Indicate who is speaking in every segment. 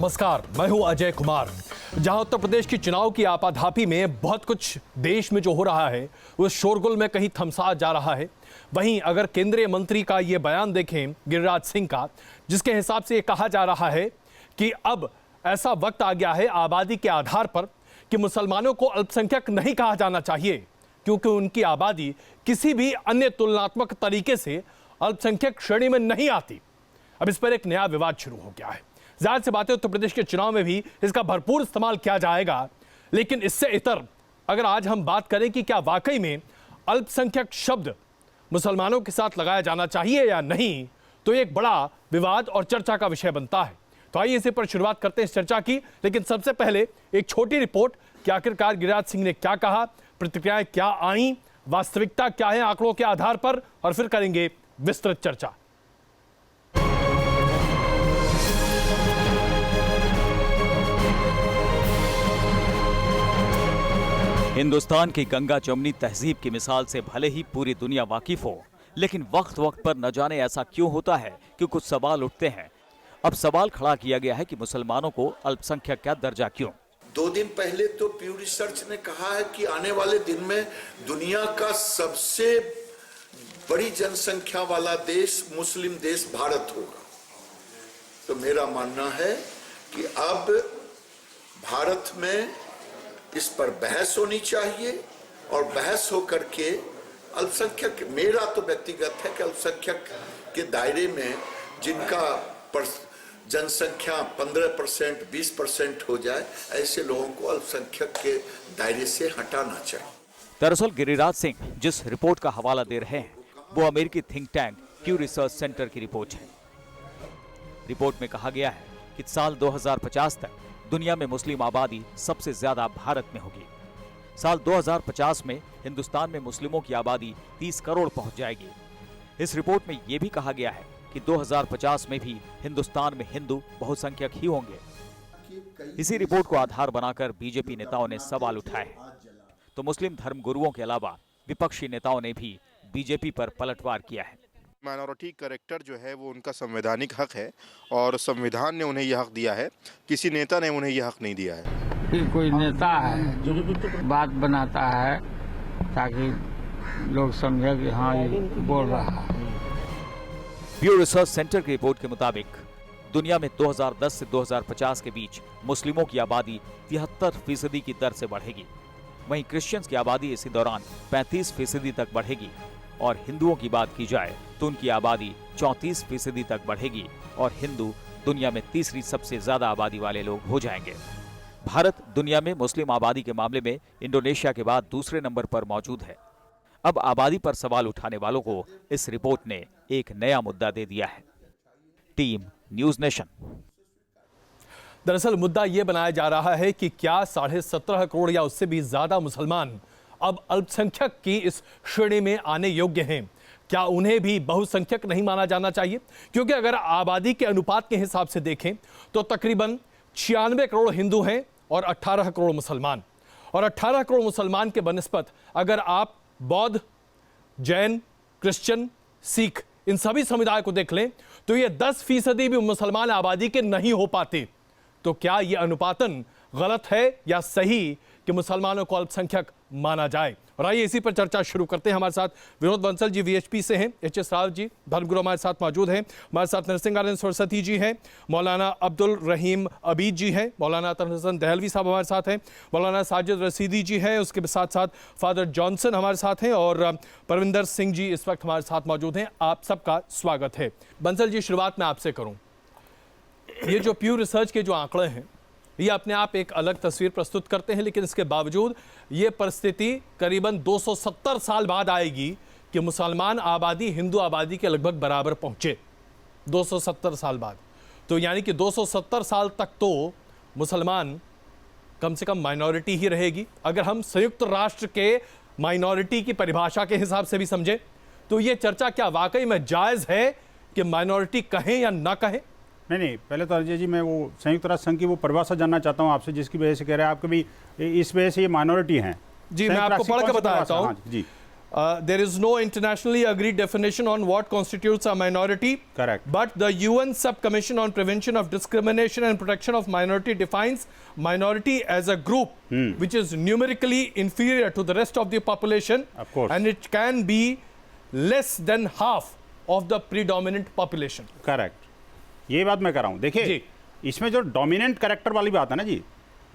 Speaker 1: नमस्कार, मैं हूं अजय कुमार। जहां उत्तर प्रदेश की चुनाव की आपाधापी में बहुत कुछ देश में जो हो रहा है उस शोरगुल में कहीं थमसा जा रहा है, वहीं अगर केंद्रीय मंत्री का ये बयान देखें गिरिराज सिंह का, जिसके हिसाब से ये कहा जा रहा है कि अब ऐसा वक्त आ गया है आबादी के आधार पर कि मुसलमानों को अल्पसंख्यक नहीं कहा जाना चाहिए, क्योंकि उनकी आबादी किसी भी अन्य तुलनात्मक तरीके से अल्पसंख्यक श्रेणी में नहीं आती। अब इस पर एक नया विवाद शुरू हो गया है। जाहिर सी बात है उत्तर प्रदेश के चुनाव में भी इसका भरपूर इस्तेमाल किया जाएगा, लेकिन इससे इतर अगर आज हम बात करें कि क्या वाकई में अल्पसंख्यक शब्द मुसलमानों के साथ लगाया जाना चाहिए या नहीं, तो एक बड़ा विवाद और चर्चा का विषय बनता है। तो आइए इसी पर शुरुआत करते हैं इस चर्चा की, लेकिन सबसे पहले एक छोटी रिपोर्ट कि आखिरकार गिरिराज सिंह ने क्या कहा, प्रतिक्रियाएं क्या आई, वास्तविकता क्या है आंकड़ों के आधार पर, और फिर करेंगे विस्तृत चर्चा।
Speaker 2: हिंदुस्तान की गंगा जमुनी तहजीब की मिसाल से भले ही पूरी दुनिया वाकिफ हो, लेकिन वक्त वक्त पर न जाने ऐसा क्यों होता है कि कुछ सवाल उठते हैं। अब सवाल खड़ा किया गया है कि मुसलमानों को अल्पसंख्यक का दर्जा क्यों।
Speaker 3: 2 दिन पहले तो प्यू रिसर्च ने कहा है कि आने वाले दिन में दुनिया का सबसे बड़ी जनसंख्या वाला देश मुस्लिम देश भारत होगा। तो मेरा मानना है कि अब भारत में इस पर बहस होनी चाहिए और बहस होकर के अल्पसंख्यक, मेरा तो व्यक्तिगत है कि अल्पसंख्यक के दायरे में जिनका जनसंख्या 15% 20% हो जाए, ऐसे लोगों को अल्पसंख्यक के दायरे से हटाना चाहिए।
Speaker 2: दरअसल गिरिराज सिंह जिस रिपोर्ट का हवाला दे रहे हैं वो अमेरिकी थिंक टैंक प्यू रिसर्च सेंटर की रिपोर्ट है। रिपोर्ट में कहा गया है कि साल 2050 तक दुनिया में मुस्लिम आबादी सबसे ज्यादा भारत में होगी। साल 2050 में हिंदुस्तान में मुस्लिमों की आबादी 30 करोड़ पहुंच जाएगी। इस रिपोर्ट में यह भी कहा गया है कि 2050 में भी हिंदुस्तान में हिंदू बहुसंख्यक ही होंगे। इसी रिपोर्ट को आधार बनाकर बीजेपी नेताओं ने सवाल उठाए हैं। तो मुस्लिम धर्म गुरुओं के अलावा विपक्षी नेताओं ने भी बीजेपी पर पलटवार किया है।
Speaker 4: माइनॉरिटी कैरेक्टर जो है वो उनका संवैधानिक हक है और संविधान ने उन्हें यह हक दिया है, किसी नेता ने उन्हें यह हक नहीं दिया है।
Speaker 5: फिर कोई नेता है बात बनाता है ताकि लोग समझे कि हाँ ये बोल रहा है।
Speaker 2: प्यू रिसर्च सेंटर की रिपोर्ट के मुताबिक दुनिया में 2010 से 2050 के बीच मुस्लिमों की आबादी 73% की दर से बढ़ेगी। वहीं क्रिश्चियंस की आबादी इसी दौरान 35% तक बढ़ेगी और हिंदुओं की बात की जाए तो उनकी आबादी 34% तक बढ़ेगी और हिंदू दुनिया में तीसरी सबसे ज्यादा आबादी वाले लोग हो जाएंगे। भारत दुनिया में मुस्लिम आबादी के मामले में इंडोनेशिया के बाद दूसरे नंबर पर मौजूद है। अब आबादी पर सवाल उठाने वालों को इस रिपोर्ट ने एक नया मुद्दा दे दिया है। Team news nation.
Speaker 1: दरअसल मुद्दा यह बनाया जा रहा है कि क्या 17.5 करोड़ या उससे भी ज्यादा मुसलमान अब अल्पसंख्यक की इस श्रेणी में आने योग्य हैं। क्या उन्हें भी बहुसंख्यक नहीं माना जाना चाहिए? क्योंकि अगर आबादी के अनुपात के हिसाब से देखें तो तकरीबन 96 करोड़ हिंदू हैं और 18 करोड़ मुसलमान। और 18 करोड़ मुसलमान के बनिस्बत अगर आप बौद्ध, जैन, क्रिश्चियन, सिख इन सभी समुदाय को देख लें तो ये 10% भी मुसलमान आबादी के नहीं हो पाते। तो क्या ये अनुपातन गलत है या सही कि मुसलमानों को अल्पसंख्यक माना जाए? और आइए इसी पर चर्चा शुरू करते हैं। हमारे साथ विनोद बंसल जी वीएचपी से हैं, एचएस राव जी धर्मगुरु हमारे साथ मौजूद हैं, हमारे साथ नरसिंह सरस्वती जी हैं, मौलाना अब्दुल रहीम अबीद जी हैं, मौलाना अतर हसन दहलवी साहब हमारे साथ हैं, मौलाना साजिद रसीदी जी हैं, उसके साथ साथ फादर जॉनसन हमारे साथ हैं और परविंदर सिंह जी इस वक्त हमारे साथ मौजूद हैं। आप सबका स्वागत है। बंसल जी, शुरुआत मैं आपसे करूँ। ये जो प्यू रिसर्च के जो आंकड़े हैं ये अपने आप एक अलग तस्वीर प्रस्तुत करते हैं, लेकिन इसके बावजूद ये परिस्थिति करीबन 270 साल बाद आएगी कि मुसलमान आबादी हिंदू आबादी के लगभग बराबर पहुंचे। 270 साल बाद, तो यानी कि 270 साल तक तो मुसलमान कम से कम माइनॉरिटी ही रहेगी। अगर हम संयुक्त राष्ट्र के माइनॉरिटी की परिभाषा के हिसाब से भी समझें तो ये चर्चा क्या वाकई में जायज़ है कि माइनॉरिटी कहें या ना कहें?
Speaker 6: नहीं, पहले तो अजय जी मैं वो संयुक्त राष्ट्र संघ की वो परिभाषा जानना चाहता हूँ आपसे, जिसकी वजह से कह रहे हैं आपके भी इस वजह से ये माइनॉरिटी हैं।
Speaker 1: जी मैं आपको पढ़ के बताता हूँ।
Speaker 6: जी
Speaker 1: There is no internationally agreed definition on what constitutes a minority.
Speaker 6: Correct.
Speaker 1: But the UN Subcommission on Prevention of Discrimination and Protection of Minority defines minority as a group which is numerically inferior to the rest of the population.
Speaker 6: Of course.
Speaker 1: And it can be less than half of the predominant population.
Speaker 6: Correct, ये बात मैं कर रहा हूँ। देखिए
Speaker 1: जी।
Speaker 6: इसमें जो dominant character वाली बात है ना जी,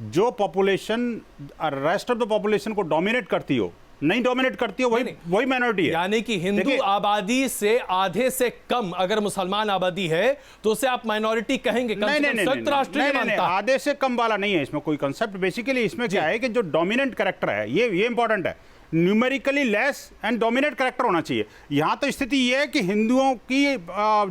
Speaker 6: जो population rest of the population को डोमिनेट करती हो, नहीं डोमिनेट करती हो, वही माइनॉरिटी है।
Speaker 1: यानी कि हिंदू आबादी से आधे से कम अगर मुसलमान आबादी है तो उसे आप माइनॉरिटी कहेंगे। कम से कम संयुक्त राष्ट्र नहीं मानता।
Speaker 6: आधे से कम वाला नहीं है इसमें कोई कंसेप्ट। बेसिकली इसमें क्या है कि जो डोमिनेंट कैरेक्टर है, ये इंपॉर्टेंट है, numerically less and dominate character होना चाहिए। यहाँ तो स्थिति ये है कि हिंदुओं की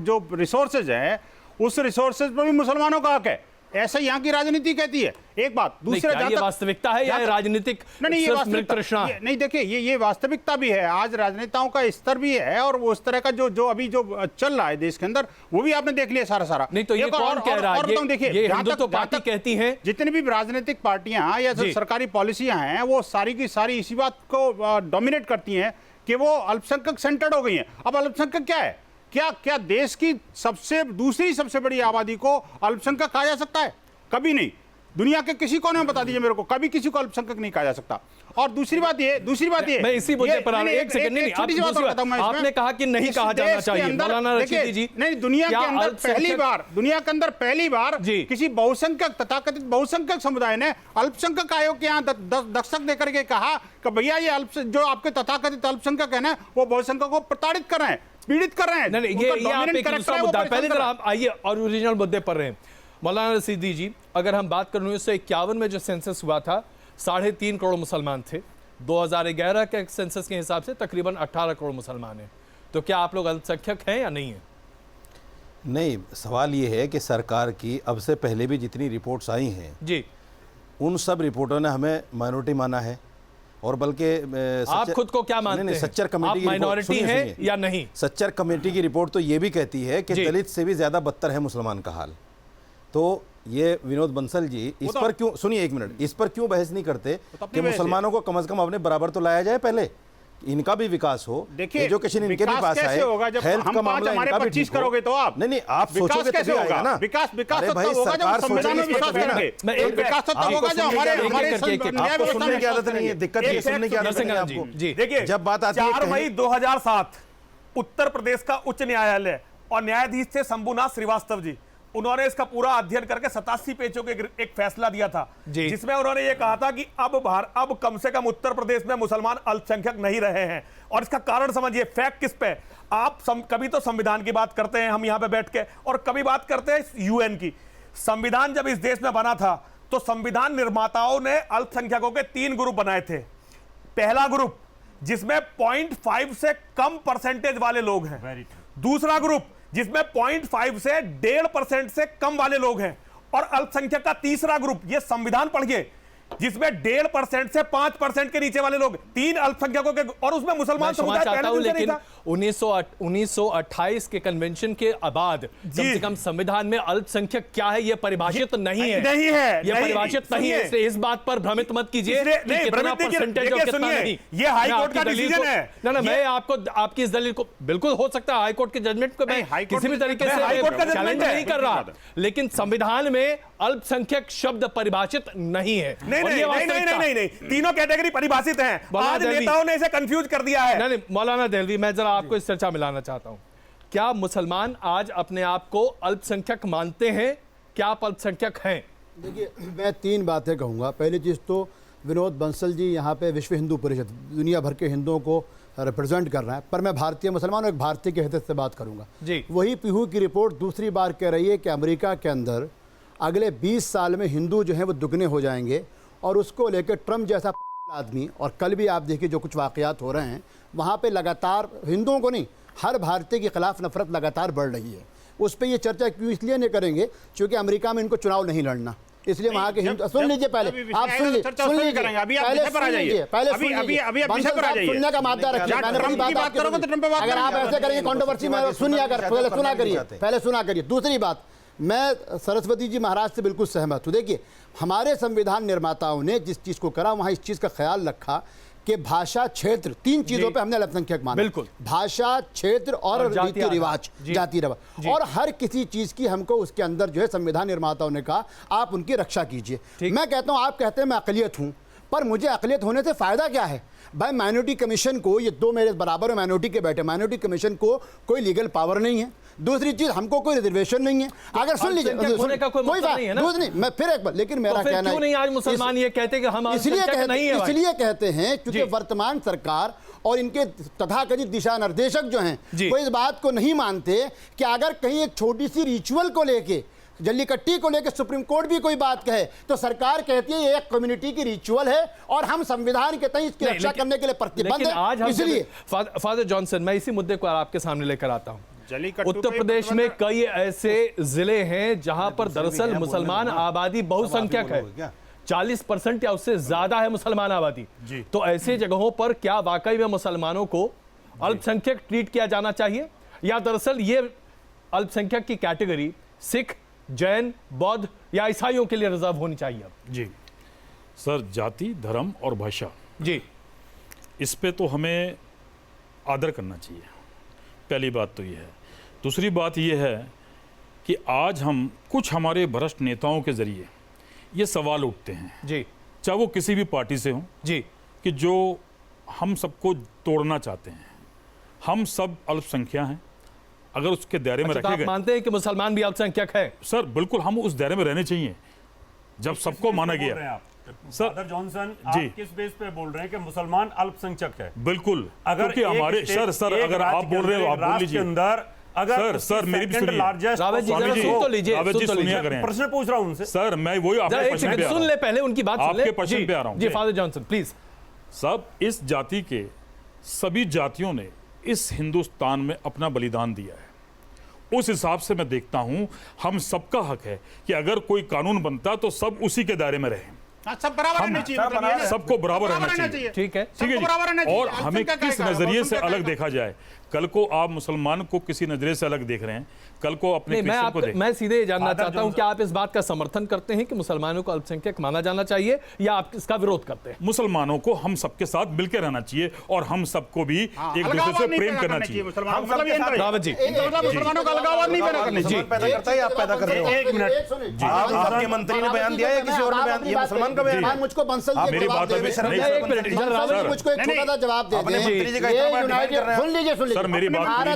Speaker 6: जो रिसोर्सेज है, उस रिसोर्सेज पर भी मुसलमानों का हक है, ऐसा यहाँ की राजनीति कहती है। एक बात। दूसरा,
Speaker 1: ये वास्तविकता है या राजनीतिक
Speaker 6: नहीं, देखिए ये वास्तविकता भी है। आज राजनेताओं का स्तर भी है और वो उस तरह का जो अभी जो चल रहा है देश के अंदर, वो भी आपने देख लिया सारा।
Speaker 1: नहीं तो ये कौन कह रहा है?
Speaker 6: देखिए,
Speaker 1: ये हिंदुत्व पार्टी कहती हैं,
Speaker 6: जितनी भी राजनीतिक पार्टियां या सरकारी पॉलिसियां हैं, वो सारी की सारी इसी बात को डोमिनेट करती हैं कि वो अल्पसंख्यक सेंटर्ड हो गई हैं। अब अल्पसंख्यक क्या है? क्या देश की दूसरी सबसे बड़ी आबादी को अल्पसंख्यक कहा जा सकता है? कभी नहीं। दुनिया के किसी कोने में बता दीजिए मेरे को, कभी किसी को अल्पसंख्यक नहीं कहा जा सकता। और दूसरी बात ये
Speaker 1: मैं इसी मुद्दे पर एक सेकंड, नहीं
Speaker 6: छोटी सी बात बताता हूं मैं।
Speaker 1: आपने कहा कि नहीं कहा जाना चाहिए, मौलाना रशीदी जी।
Speaker 6: नहीं, दुनिया के अंदर पहली बार किसी बहुसंख्यक, तथाकथित बहुसंख्यक समुदाय ने अल्पसंख्यक आयोग के यहाँ दस्तक देकर के कहा कि भैया ये जो आपके तथाकथित अल्पसंख्यक है ना, वो बहुसंख्यक को प्रताड़ित कर रहे हैं, पीड़ित कर रहे हैं।
Speaker 1: ये आप एक दूसरा मुद्दा, पहले जरा आप आइए और ओरिजिनल मुद्दे पर रहे। मौलाना रशीदी जी, अगर हम बात करें 1951 में जो सेंसस हुआ था, 3.5 करोड़ मुसलमान थे। 2011 के सेंसस के हिसाब से तकरीबन 18 करोड़ मुसलमान हैं। तो क्या आप लोग अल्पसंख्यक हैं या नहीं है?
Speaker 7: नहीं, सवाल ये है कि सरकार की अब से पहले भी जितनी रिपोर्ट्स आई हैं
Speaker 1: जी,
Speaker 7: उन सब रिपोर्टों ने हमें माइनॉरिटी माना है। और बल्कि
Speaker 1: आप खुद को क्या मानते हैं?
Speaker 7: सच्चर कमेटी की
Speaker 1: माइनॉरिटी है या नहीं?
Speaker 7: सच्चर कमेटी की रिपोर्ट तो ये भी कहती है कि दलित से भी ज्यादा बदतर है मुसलमान का हाल। तो ये विनोद बंसल जी इस पर क्यों, सुनिए एक मिनट, इस पर क्यों बहस नहीं करते कि मुसलमानों को कम से कम अपने बराबर तो लाया जाए, पहले इनका भी विकास हो, एजुकेशन इनके भी पास आए, हेल्थ का मामला इनका भी ठीक
Speaker 6: करोगे तो आप
Speaker 7: नहीं आप सोचोगे कैसे होगा ना?
Speaker 6: विकास तब होगा जब संविधान में विश्वास करेंगे। विकास तब होगा जब हमारे
Speaker 7: सुनने की आदत नहीं है, दिक्कत ये सुनने की आदत नहीं है आपको।
Speaker 1: जी,
Speaker 7: जब बात आती है
Speaker 8: 4 मई 2007 उत्तर प्रदेश का उच्च न्यायालय और न्यायाधीश थे शंभुनाथ श्रीवास्तव जी, उन्होंने इसका पूरा अध्ययन करके 87 पेजों के एक फैसला दिया था, जिसमें उन्होंने ये कहा था कि अब कम से कम उत्तर प्रदेश में मुसलमान अल्पसंख्यक नहीं रहे हैं। और इसका कारण समझिए, फैक्ट किस पे? आप कभी तो संविधान की बात करते हैं हम यहां पे बैठ के, और कभी बात करते हैं यूएन की। संविधान जब इस देश में बना था तो संविधान निर्माताओं ने अल्पसंख्यकों के 3 ग्रुप बनाए थे। पहला ग्रुप जिसमें 0.5 से कम परसेंटेज वाले लोग हैं, दूसरा ग्रुप जिसमें 0.5 से 1.5% से कम वाले लोग हैं, और अल्पसंख्यक का तीसरा ग्रुप, ये संविधान पढ़िए, जिसमें 1.5% से 5% के नीचे वाले लोग, 3 अल्पसंख्यकों के, और उसमें मुसलमान समुदाय पहले दिन से नहीं था।
Speaker 1: 1928 के कन्वेंशन के बाद कम से कम संविधान में अल्पसंख्यक क्या है ये परिभाषित नहीं है,
Speaker 8: ये
Speaker 1: परिभाषित नहीं है। इसलिए इस बात पर भ्रमित मत कीजिए कि कितना परसेंटेज और कितना नहीं।
Speaker 8: ये हाई कोर्ट का डिसीजन है
Speaker 1: ना, मैं आपको आपकी इस दलील को, बिल्कुल हो सकता है हाई कोर्ट के जजमेंट को मैं किसी भी तरीके से चैलेंज नहीं कर रहा, लेकिन संविधान में अल्पसंख्यक शब्द परिभाषित नहीं है।
Speaker 8: नहीं, तीनों कैटेगरी परिभाषित हैं। आज नेताओं ने इसे कंफ्यूज कर दिया है।
Speaker 1: नहीं, मौलाना देहलवी, मैं जरा आपको इस चर्चा में लाना चाहता हूं। क्या मुसलमान आज अपने आप को अल्पसंख्यक मानते हैं? क्या आप अल्पसंख्यक हैं?
Speaker 9: देखिए, मैं 3 बातें कहूंगा। पहली चीज तो विनोद बंसल जी यहाँ पे विश्व हिंदू परिषद दुनिया भर के हिंदुओं को रिप्रेजेंट कर रहे हैं, पर मैं भारतीय मुसलमान और एक भारतीय के हैसियत से बात करूंगा
Speaker 1: जी।
Speaker 9: वही पीहू की रिपोर्ट दूसरी बार कह रही है कि अमेरिका के अंदर अगले 20 साल में हिंदू जो हैं वो दुगने हो जाएंगे, और उसको लेकर ट्रम्प जैसा आदमी, और कल भी आप देखिए जो कुछ वाकयात हो रहे हैं वहाँ पे लगातार हिंदुओं को नहीं, हर भारतीय के खिलाफ नफरत लगातार बढ़ रही है। उस पर ये चर्चा क्यों इसलिए नहीं करेंगे क्योंकि अमेरिका में इनको चुनाव नहीं लड़ना, इसलिए वहाँ के हिंदू, सुन लीजिए पहले, आप सुन लीजिए, सुनने का मादा रखिए। अगर आप ऐसे करेंगे कंट्रोवर्सी में पहले सुना करिए। दूसरी बात, मैं सरस्वती जी महाराज से बिल्कुल सहमत हूँ। देखिए, हमारे संविधान निर्माताओं ने जिस चीज़ को करा वहाँ इस चीज़ का ख्याल रखा कि भाषा, क्षेत्र, 3 चीजों पे हमने अल्पसंख्यक माना।
Speaker 1: बिल्कुल।
Speaker 9: भाषा, क्षेत्र और
Speaker 1: जाति
Speaker 9: रीति रिवाज,
Speaker 1: जी।
Speaker 9: जाति रिवाज, और हर किसी चीज की हमको उसके अंदर जो है संविधान निर्माताओं ने कहा आप उनकी रक्षा कीजिए। मैं कहता हूं, आप कहते हैं मैं अकलियत हूं, पर मुझे अकलियत होने से फायदा क्या है भाई? माइनॉरिटी कमीशन को, ये 2 मेरे बराबर में माइनॉरिटी के बैठे, माइनॉरिटी कमीशन को कोई लीगल पावर नहीं है। दूसरी चीज, हमको कोई रिजर्वेशन नहीं है। अगर सुन लीजिए,
Speaker 1: होने का कोई मतलब नहीं है ना?
Speaker 9: नहीं, मैं फिर एक बार, लेकिन मेरा कहना है,
Speaker 1: नहीं आज मुसलमान ये कहते हैं कि हम अल्पसंख्यक नहीं है भाई।
Speaker 9: इसलिए कहते हैं क्योंकि वर्तमान सरकार और इनके तथाकथित दिशा निर्देशक जो हैं वो इस बात को नहीं मानते कि अगर कहीं एक छोटी सी रिचुअल को लेके, जल्लीकट्टी को लेकर सुप्रीम कोर्ट भी कोई बात कहे तो सरकार कहती है ये एक कम्युनिटी की रिचुअल है और हम संविधान के तहत इसकी रक्षा करने के लिए प्रतिबद्ध हैं। इसलिए
Speaker 1: फादर जॉनसन, मैं इसी मुद्दे को आपके सामने लेकर आता हूं। उत्तर प्रदेश में कई ऐसे जिले हैं जहां पर दरअसल मुसलमान आबादी बहुसंख्यक है, 40% या उससे ज्यादा है मुसलमान आबादी। तो ऐसे जगहों पर क्या वाकई में मुसलमानों को अल्पसंख्यक ट्रीट किया जाना चाहिए, या दरअसल ये अल्पसंख्यक की कैटेगरी सिख, जैन, बौद्ध या ईसाइयों के लिए रिजर्व होनी चाहिए?
Speaker 10: जी सर, जाति, धर्म और भाषा,
Speaker 1: जी,
Speaker 10: इस पे तो हमें आदर करना चाहिए। पहली बात तो ये है। दूसरी बात ये है कि आज हम कुछ हमारे भ्रष्ट नेताओं के जरिए ये सवाल उठते हैं,
Speaker 1: जी,
Speaker 10: चाहे वो किसी भी पार्टी से हों,
Speaker 1: जी,
Speaker 10: कि जो हम सबको तोड़ना चाहते हैं। हम सब अल्पसंख्या हैं, अगर उसके दायरे में
Speaker 1: तो
Speaker 10: रखे
Speaker 1: आप
Speaker 10: गए।
Speaker 1: मानते हैं कि मुसलमान भी अल्पसंख्यक है?
Speaker 10: सर बिल्कुल, हम उस दायरे में रहने चाहिए जब सबको माना गया।
Speaker 8: सर जॉनसन, आप किस बेस पे बोल रहे हैं कि मुसलमान अल्पसंख्यक है?
Speaker 10: बिल्कुल,
Speaker 8: अगर
Speaker 10: क्योंकि हमारे सर अगर आप बोल रहे हो, आप बोल लीजिए
Speaker 8: अंदर, अगर
Speaker 10: सर मेरी भी सुनिए,
Speaker 1: रावत जी सुन तो लीजिए,
Speaker 8: प्रश्न पूछ रहा हूं उनसे।
Speaker 10: सर मैं वही आपके प्रश्न पे
Speaker 1: सुन ले, पहले उनकी बात सुन ले।
Speaker 10: आपके प्रश्न पे आ रहा हूं
Speaker 1: जी फादर जॉनसन प्लीज।
Speaker 10: सब इस जाति के सभी जातियों ने इस हिंदुस्तान में अपना बलिदान दिया है। उस हिसाब से मैं देखता हूं हम सबका हक है कि अगर कोई कानून बनता तो सब उसी के दायरे में रहें।
Speaker 6: सब बराबर रहना चाहिए,
Speaker 10: सबको बराबर रहना चाहिए।
Speaker 1: ठीक है,
Speaker 10: ठीक है। और हमें किस नजरिए से अलग देखा जाए? कल को आप मुसलमान को किसी नजरिए से अलग देख रहे हैं, कल को अपने क्रिश्चियन को देख।
Speaker 1: मैं सीधे ये जानना चाहता हूं कि आप इस बात का समर्थन करते हैं कि मुसलमानों को अल्पसंख्यक माना जाना चाहिए, या आप इसका विरोध करते हैं?
Speaker 10: मुसलमानों को हम सबके साथ मिलकर रहना चाहिए और हम सबको भी एक दूसरे से प्रेम करना चाहिए।
Speaker 1: रावत जी,
Speaker 6: मुसलमानों का अलगाव नहीं करना चाहिए।
Speaker 7: पैदा करता है, आप पैदा कर रहे हो।
Speaker 6: एक मिनट,
Speaker 7: आपके मंत्री ने बयान दिया है, किसी और ने बयान दिया? मुसलमान का बयान।
Speaker 9: मुझको बंसल जी
Speaker 10: मेरी बात
Speaker 9: मुझको एक छोटा सा जवाब दे दें। सुन लीजिए
Speaker 10: सर, मेरी बात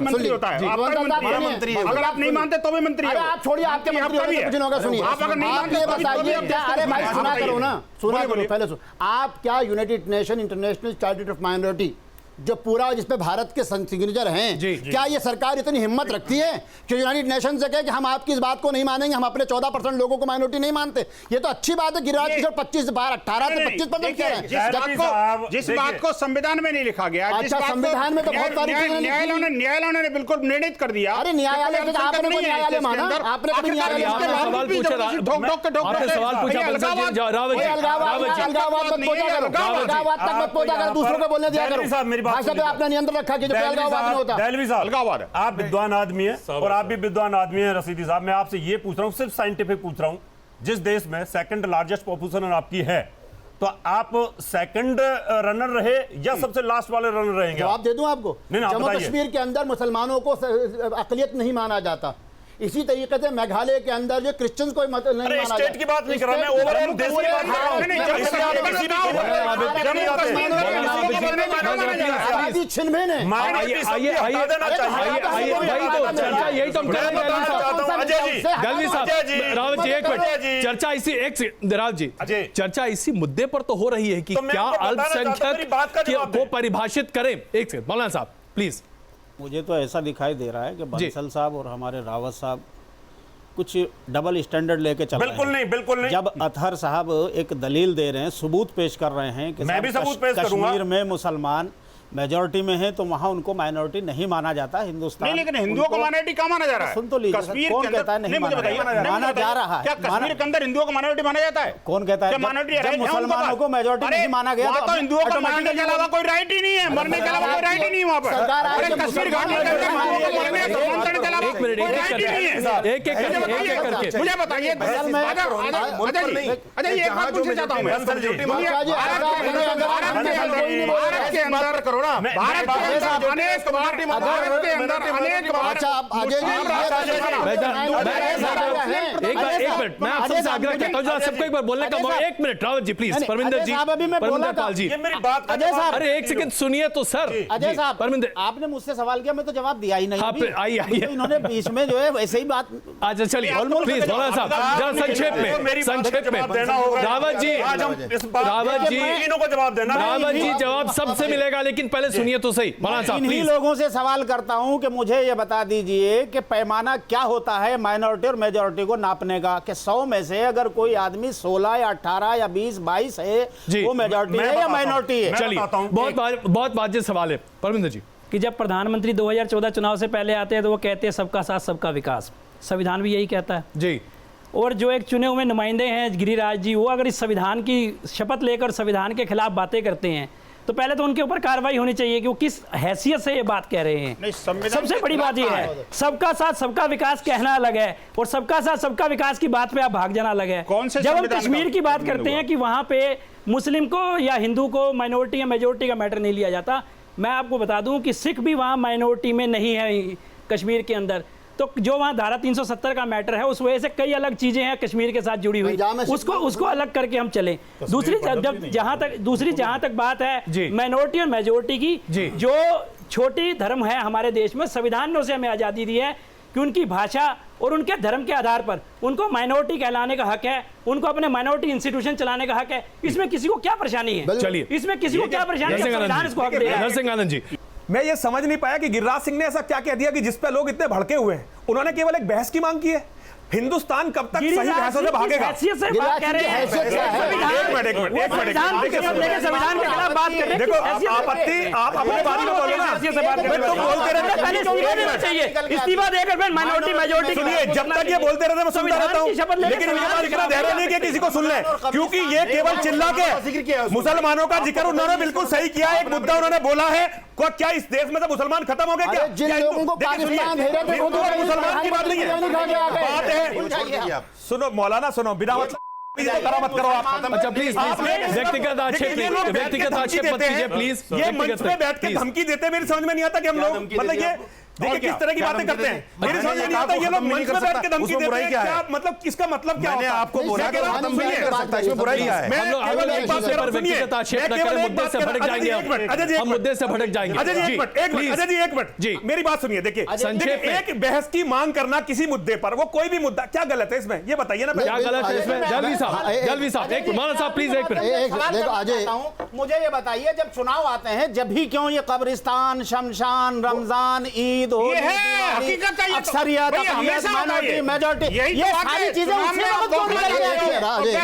Speaker 6: मंत्री होता है, अगर आप नहीं मानते तो भी मंत्री।
Speaker 9: अरे आप छोड़िए, आपके मंत्री कुछ नहीं होगा। सुनिए,
Speaker 6: आप अगर नहीं मानते
Speaker 9: ये बताइए क्या, अरे भाई सुना करो ना, सुना करो पहले सुन। आप क्या United nation international charter of minority जो पूरा जिसपे भारत के सिग्नेचर हैं, क्या ये सरकार इतनी हिम्मत रखती है कि यूनाइटेड नेशन से कहे कि हम आपकी इस बात को नहीं मानेंगे, हम अपने 14% लोगों को माइनॉरिटी नहीं मानते? ये तो अच्छी बात है। गिरिराज किशोर 18 से 25% कह रहे हैं।
Speaker 6: जिस बात को संविधान में नहीं लिखा गया,
Speaker 9: अच्छा, संविधान में तो बहुत सारी
Speaker 6: न्यायालयों ने बिल्कुल निर्णित कर दिया।
Speaker 9: अरे न्यायालय आपने कोई न्यायालय माना? आपने कभी न्यायालय
Speaker 1: सवाल पूछा,
Speaker 9: अलगाववाद मत पहुंचा करो, दूसरों को बोलने दिया करो। भाषा पे आपने नियंत्रण रखा कि जो अलगाववाद नहीं होता।
Speaker 8: दहलवी साहब, आप विद्वान आदमी हैं और आप भी विद्वान आदमी हैं रशीदी साहब। मैं आपसे ये पूछ रहा हूं, सिर्फ साइंटिफिक पूछ रहा हूं, जिस देश में सेकंड लार्जेस्ट पॉपुलेशन आपकी है, तो आप सेकंड रनर रहे या सबसे लास्ट वाले रनर रहेंगे?
Speaker 9: जवाब दे दूं आपको। जम्मू कश्मीर के अंदर मुसलमानों को अकलियत नहीं माना जाता। इसी तरीके से मेघालय के अंदर जो क्रिश्चियंस को नहीं माना जाता।
Speaker 8: स्टेट की बात नहीं कर रहा मैं, ओवरऑल देश की बात कर रहा हूं।
Speaker 9: छिनभिन है।
Speaker 1: यही तो हम कह रहे हैं। दलवी साहब, रावत जी एक मिनट, चर्चा इसी रावत जी, चर्चा इसी मुद्दे पर तो हो रही है कि क्या अल्पसंख्यक को परिभाषित करें। एक सेकंड मौलाना साहब प्लीज।
Speaker 11: मुझे तो ऐसा दिखाई दे रहा है कि बंसल साहब और हमारे रावत साहब कुछ डबल स्टैंडर्ड लेके चल रहे हैं।
Speaker 8: बिल्कुल नहीं।
Speaker 11: जब अतहर साहब एक दलील दे रहे हैं, सबूत पेश कर रहे हैं कि
Speaker 8: मैं भी सबूत पेश करूंगा।
Speaker 11: कश्मीर में मुसलमान मेजॉरिटी में है तो वहां उनको माइनॉरिटी नहीं माना जाता हिंदुस्तान।
Speaker 6: नहीं, लेकिन हिंदुओं को माइनॉरिटी कहाँ माना जा रहा है?
Speaker 11: सुन तो लीजिए,
Speaker 6: कश्मीर
Speaker 11: कौन
Speaker 6: के अंदर
Speaker 11: कहता है नहीं
Speaker 6: मुझे बताइए,
Speaker 11: माना जा रहा है?
Speaker 6: क्या कश्मीर के अंदर हिंदुओं को माइनॉरिटी माना जाता है?
Speaker 11: कौन कहता है?
Speaker 6: क्या माइनॉरिटी
Speaker 11: जब मुसलमानों को मेजॉरिटी नहीं माना गया
Speaker 6: तो हिंदुओं को मरने के अलावा कोई राइट ही नहीं है, मरने के अलावा कोई राइट ही नहीं है वहाँ पर। अरे कश्मीर घाटी के अंदर हिंदुओं को मरने के अलावा कोई राइट ही नहीं है।
Speaker 1: एक एक करके
Speaker 6: मुझे बताइए, अच्छा ये एक बात पूछना चाहता हूँ मैं, भारत के अंदर करोड़ा, भारत के अंदर अनेक बार, भारत के अंदर अनेक बार।
Speaker 9: अच्छा, आप आगे
Speaker 1: एक मिनट, मैं आप सबसे आग्रह करता हूं, जरा सबको एक बार बोलने का मौका। एक मिनट रावत जी प्लीज, परमिंदर जी, परमिंदर पाल जी,
Speaker 8: मेरी बात
Speaker 11: अजय साहब,
Speaker 1: अरे एक सेकंड सुनिए तो सर।
Speaker 11: अजय साहब,
Speaker 1: परमिंदर,
Speaker 11: आपने मुझसे सवाल किया, मैं तो जवाब दिया ही नहीं।
Speaker 1: आइए
Speaker 11: तो इन्होंने बीच में जो है वैसे ही बात।
Speaker 1: अच्छा चलिए प्लीज मौलाना साहब जरा संक्षेप में रावत जी,
Speaker 8: तीनों को जवाब देना।
Speaker 1: रावत जी जवाब सबसे मिलेगा, लेकिन पहले सुनिए तो सही मौलाना साहब
Speaker 11: इन्हीं
Speaker 1: प्लीज।
Speaker 11: लोगों से सवाल करता हूं कि मुझे ये बता दीजिए कि पैमाना क्या होता है माइनॉरिटी और मेजॉरिटी को नापने का, कि 100 में से अगर कोई आदमी 16 या 18 या 20 22 है वो मेजॉरिटी है या माइनॉरिटी है?
Speaker 1: चलिए बहुत वाजिब सवाल है परमिंदर जी।
Speaker 12: कि जब प्रधानमंत्री 2014 चुनाव से पहले आते हैं तो वो कहते हैं सबका साथ सबका विकास, संविधान भी यही कहता है
Speaker 1: जी। और
Speaker 12: जो एक चुने हुए नुमाइंदे हैं गिरिराज जी, वो अगर इस संविधान की शपथ लेकर संविधान के खिलाफ बातें करते हैं तो पहले तो उनके ऊपर कार्रवाई होनी चाहिए कि वो किस हैसियत से ये बात कह रहे हैं। सबसे बड़ी बात ये है, सबका साथ सबका विकास कहना अलग है और सबका साथ सबका विकास की बात पे आप भाग जाना अलग है। जब हम कश्मीर की बात करते हैं कि वहां पे मुस्लिम को या हिंदू को माइनॉरिटी या मेजोरिटी का मैटर नहीं लिया जाता, मैं आपको बता दूं कि सिख भी वहां माइनॉरिटी में नहीं है कश्मीर के अंदर। तो जो वहाँ धारा 370 का मैटर है उस वजह से कई अलग चीजें हैं कश्मीर के साथ जुड़ी हुई, उसको अलग करके हम चलें। दूसरी जहां तक बात है माइनॉरिटी और मेजोरिटी की, जो छोटी धर्म है हमारे देश में, संविधान ने उसे हमें आज़ादी दी है कि उनकी भाषा और उनके धर्म के आधार पर उनको माइनॉरिटी कहलाने का हक है, उनको अपने माइनॉरिटी इंस्टीट्यूशन चलाने का हक है। इसमें किसी को क्या परेशानी है? चलिए, इसमें किसी को क्या परेशानी है? संविधान इसको हक दे रहा है।
Speaker 1: नरसिंह आनंद जी,
Speaker 8: मैं ये समझ नहीं पाया कि गिरिराज सिंह ने ऐसा क्या कह दिया कि जिस पे लोग इतने भड़के हुए हैं। उन्होंने केवल एक बहस की मांग की है। हिंदुस्तान कब तक सही बहसों से भागेगा?
Speaker 12: एक मिनट,
Speaker 8: देखो आपत्ति, आप अपने बारे में बोलो ना, तो बोलते रहते,
Speaker 12: इस्तीफा देकर फिर माइनॉरिटी मेजॉरिटी।
Speaker 8: सुनिए, जब तक ये बोलते रहते मैं सुनता रहता हूँ, लेकिन इनके पास इतना धैर्य नहीं कि किसी को सुन ले, क्योंकि ये केवल चिल्ला के मुसलमानों का जिक्र उन्होंने बिल्कुल सही किया। एक मुद्दा उन्होंने बोला है, क्या इस देश में से मुसलमान खत्म हो गए क्या?
Speaker 9: जिन लोगों को पाकिस्तान
Speaker 8: मुसलमान की बात नहीं है, बात है। सुनो मौलाना, सुनो, बिना मतलब मत करो आप।
Speaker 1: अच्छा प्लीज व्यक्तिगत आक्षेप मत कीजिए प्लीज।
Speaker 8: ये मंच पे बैठ के धमकी देते, मेरी समझ में नहीं आता कि हम लोग मतलब ये देखिए किस तरह की बातें करते हैं। मेरी समझ में नहीं आता ये लोग मंच पे बैठ के धमकी देते हैं, क्या मतलब, किसका मतलब क्या होता है?
Speaker 7: आपको बोला कि खत्म नहीं कर सकता, इसमें बुराई क्या है?
Speaker 1: हम लोग एक दूसरे पर व्यक्तिगत आक्षेप न करें, मुद्दे से भटक जाएंगे हम मुद्दे से भटक जाएंगे।
Speaker 8: अजय जी एक मिनट जी, मेरी बात सुनिए। देखिए एक बहस की मांग करना किसी मुद्दे पर, वो कोई भी मुद्दा, क्या गलत है इसमें? ये बताइए ना,
Speaker 1: क्या गलत है इसमें? जलवी साहब एक मौलाना साहब प्लीज एक
Speaker 11: मिनट, मुझे ये बताइए, जब चुनाव आते हैं जब भी क्यों ये कब्रिस्तान, शमशान, रमजान, ईद, अक्सरियत, माइनॉरिटी, मेजॉरिटी, ये सारी चीजें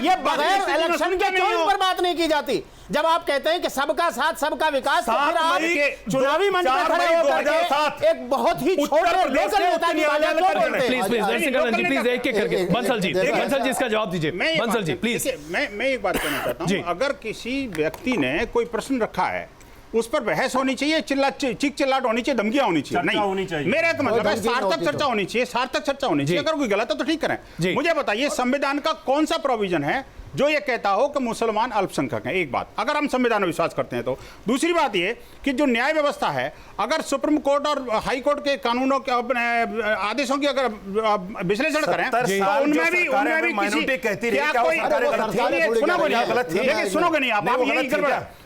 Speaker 11: ये बगैर इलेक्शन के क्यों इन पर बात नहीं की जाती? जब आप कहते हैं कि सबका साथ सबका विकास, तो फिर आप चुनावी मंच पर खड़े होकर एक बहुत ही छोटे लोकल नेता की बात क्यों करते हैं?
Speaker 1: प्लीज प्लीज एक एक करके बंसल जी इसका जवाब दीजिए। बंसल जी प्लीज।
Speaker 6: मैं एक बात कहना चाहता हूं, अगर किसी व्यक्ति ने कोई प्रश्न रखा है उस पर बहस होनी चाहिए, चीख चिल्लाट होनी चाहिए, धमकियां होनी चाहिए, नहीं होनी चाहिए। मेरा तो मतलब है सार्थक चर्चा होनी चाहिए, सार्थक चर्चा होनी चाहिए। अगर कोई गलत है तो ठीक करें। मुझे बताइए संविधान का कौन सा प्रोविजन है जो ये कहता हो कि मुसलमान अल्पसंख्यक हैं? एक बात, अगर हम संविधान में विश्वास करते हैं तो। दूसरी बात ये कि जो न्याय व्यवस्था है, अगर सुप्रीम कोर्ट और हाई कोर्ट के कानूनों के अपने आदेशों की अगर विश्लेषण करें तो उनमें भी सुनोगे नहीं आप यही